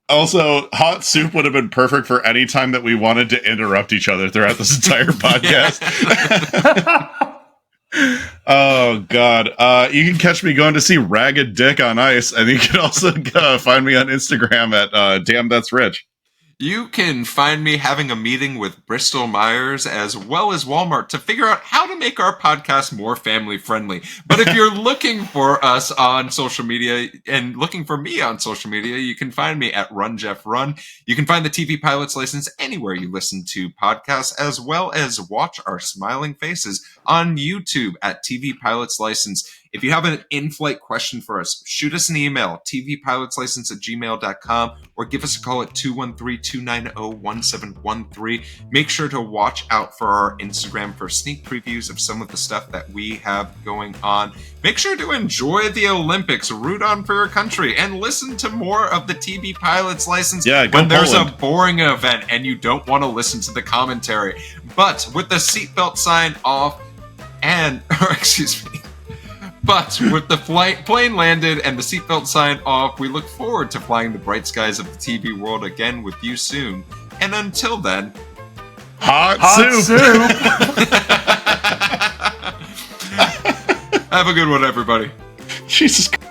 [SPEAKER 5] Also, hot soup would have been perfect for any time that we wanted to interrupt each other throughout this entire podcast. Oh, God. You can catch me going to see Ragged Dick on Ice, and you can also find me on Instagram at Damn That's Rich.
[SPEAKER 2] You can find me having a meeting with Bristol Myers as well as Walmart to figure out how to make our podcast more family friendly. But if you're looking for us on social media and looking for me on social media, you can find me at Run Jeff Run. You can find the TV Pilot's License anywhere you listen to podcasts, as well as watch our smiling faces on YouTube at TV Pilot's License. If you have an in-flight question for us, shoot us an email, tvpilotslicense@gmail.com, or give us a call at 213-290-1713. Make sure to watch out for our Instagram for sneak previews of some of the stuff that we have going on. Make sure to enjoy the Olympics, root on for your country, and listen to more of the TV Pilot's License when there's a boring event and you don't want to listen to the commentary. But with the seatbelt sign off but with the plane landed and the seatbelt sign off, we look forward to flying the bright skies of the TV world again with you soon. And until then,
[SPEAKER 5] hot soup.
[SPEAKER 2] Have a good one, everybody.
[SPEAKER 5] Jesus Christ.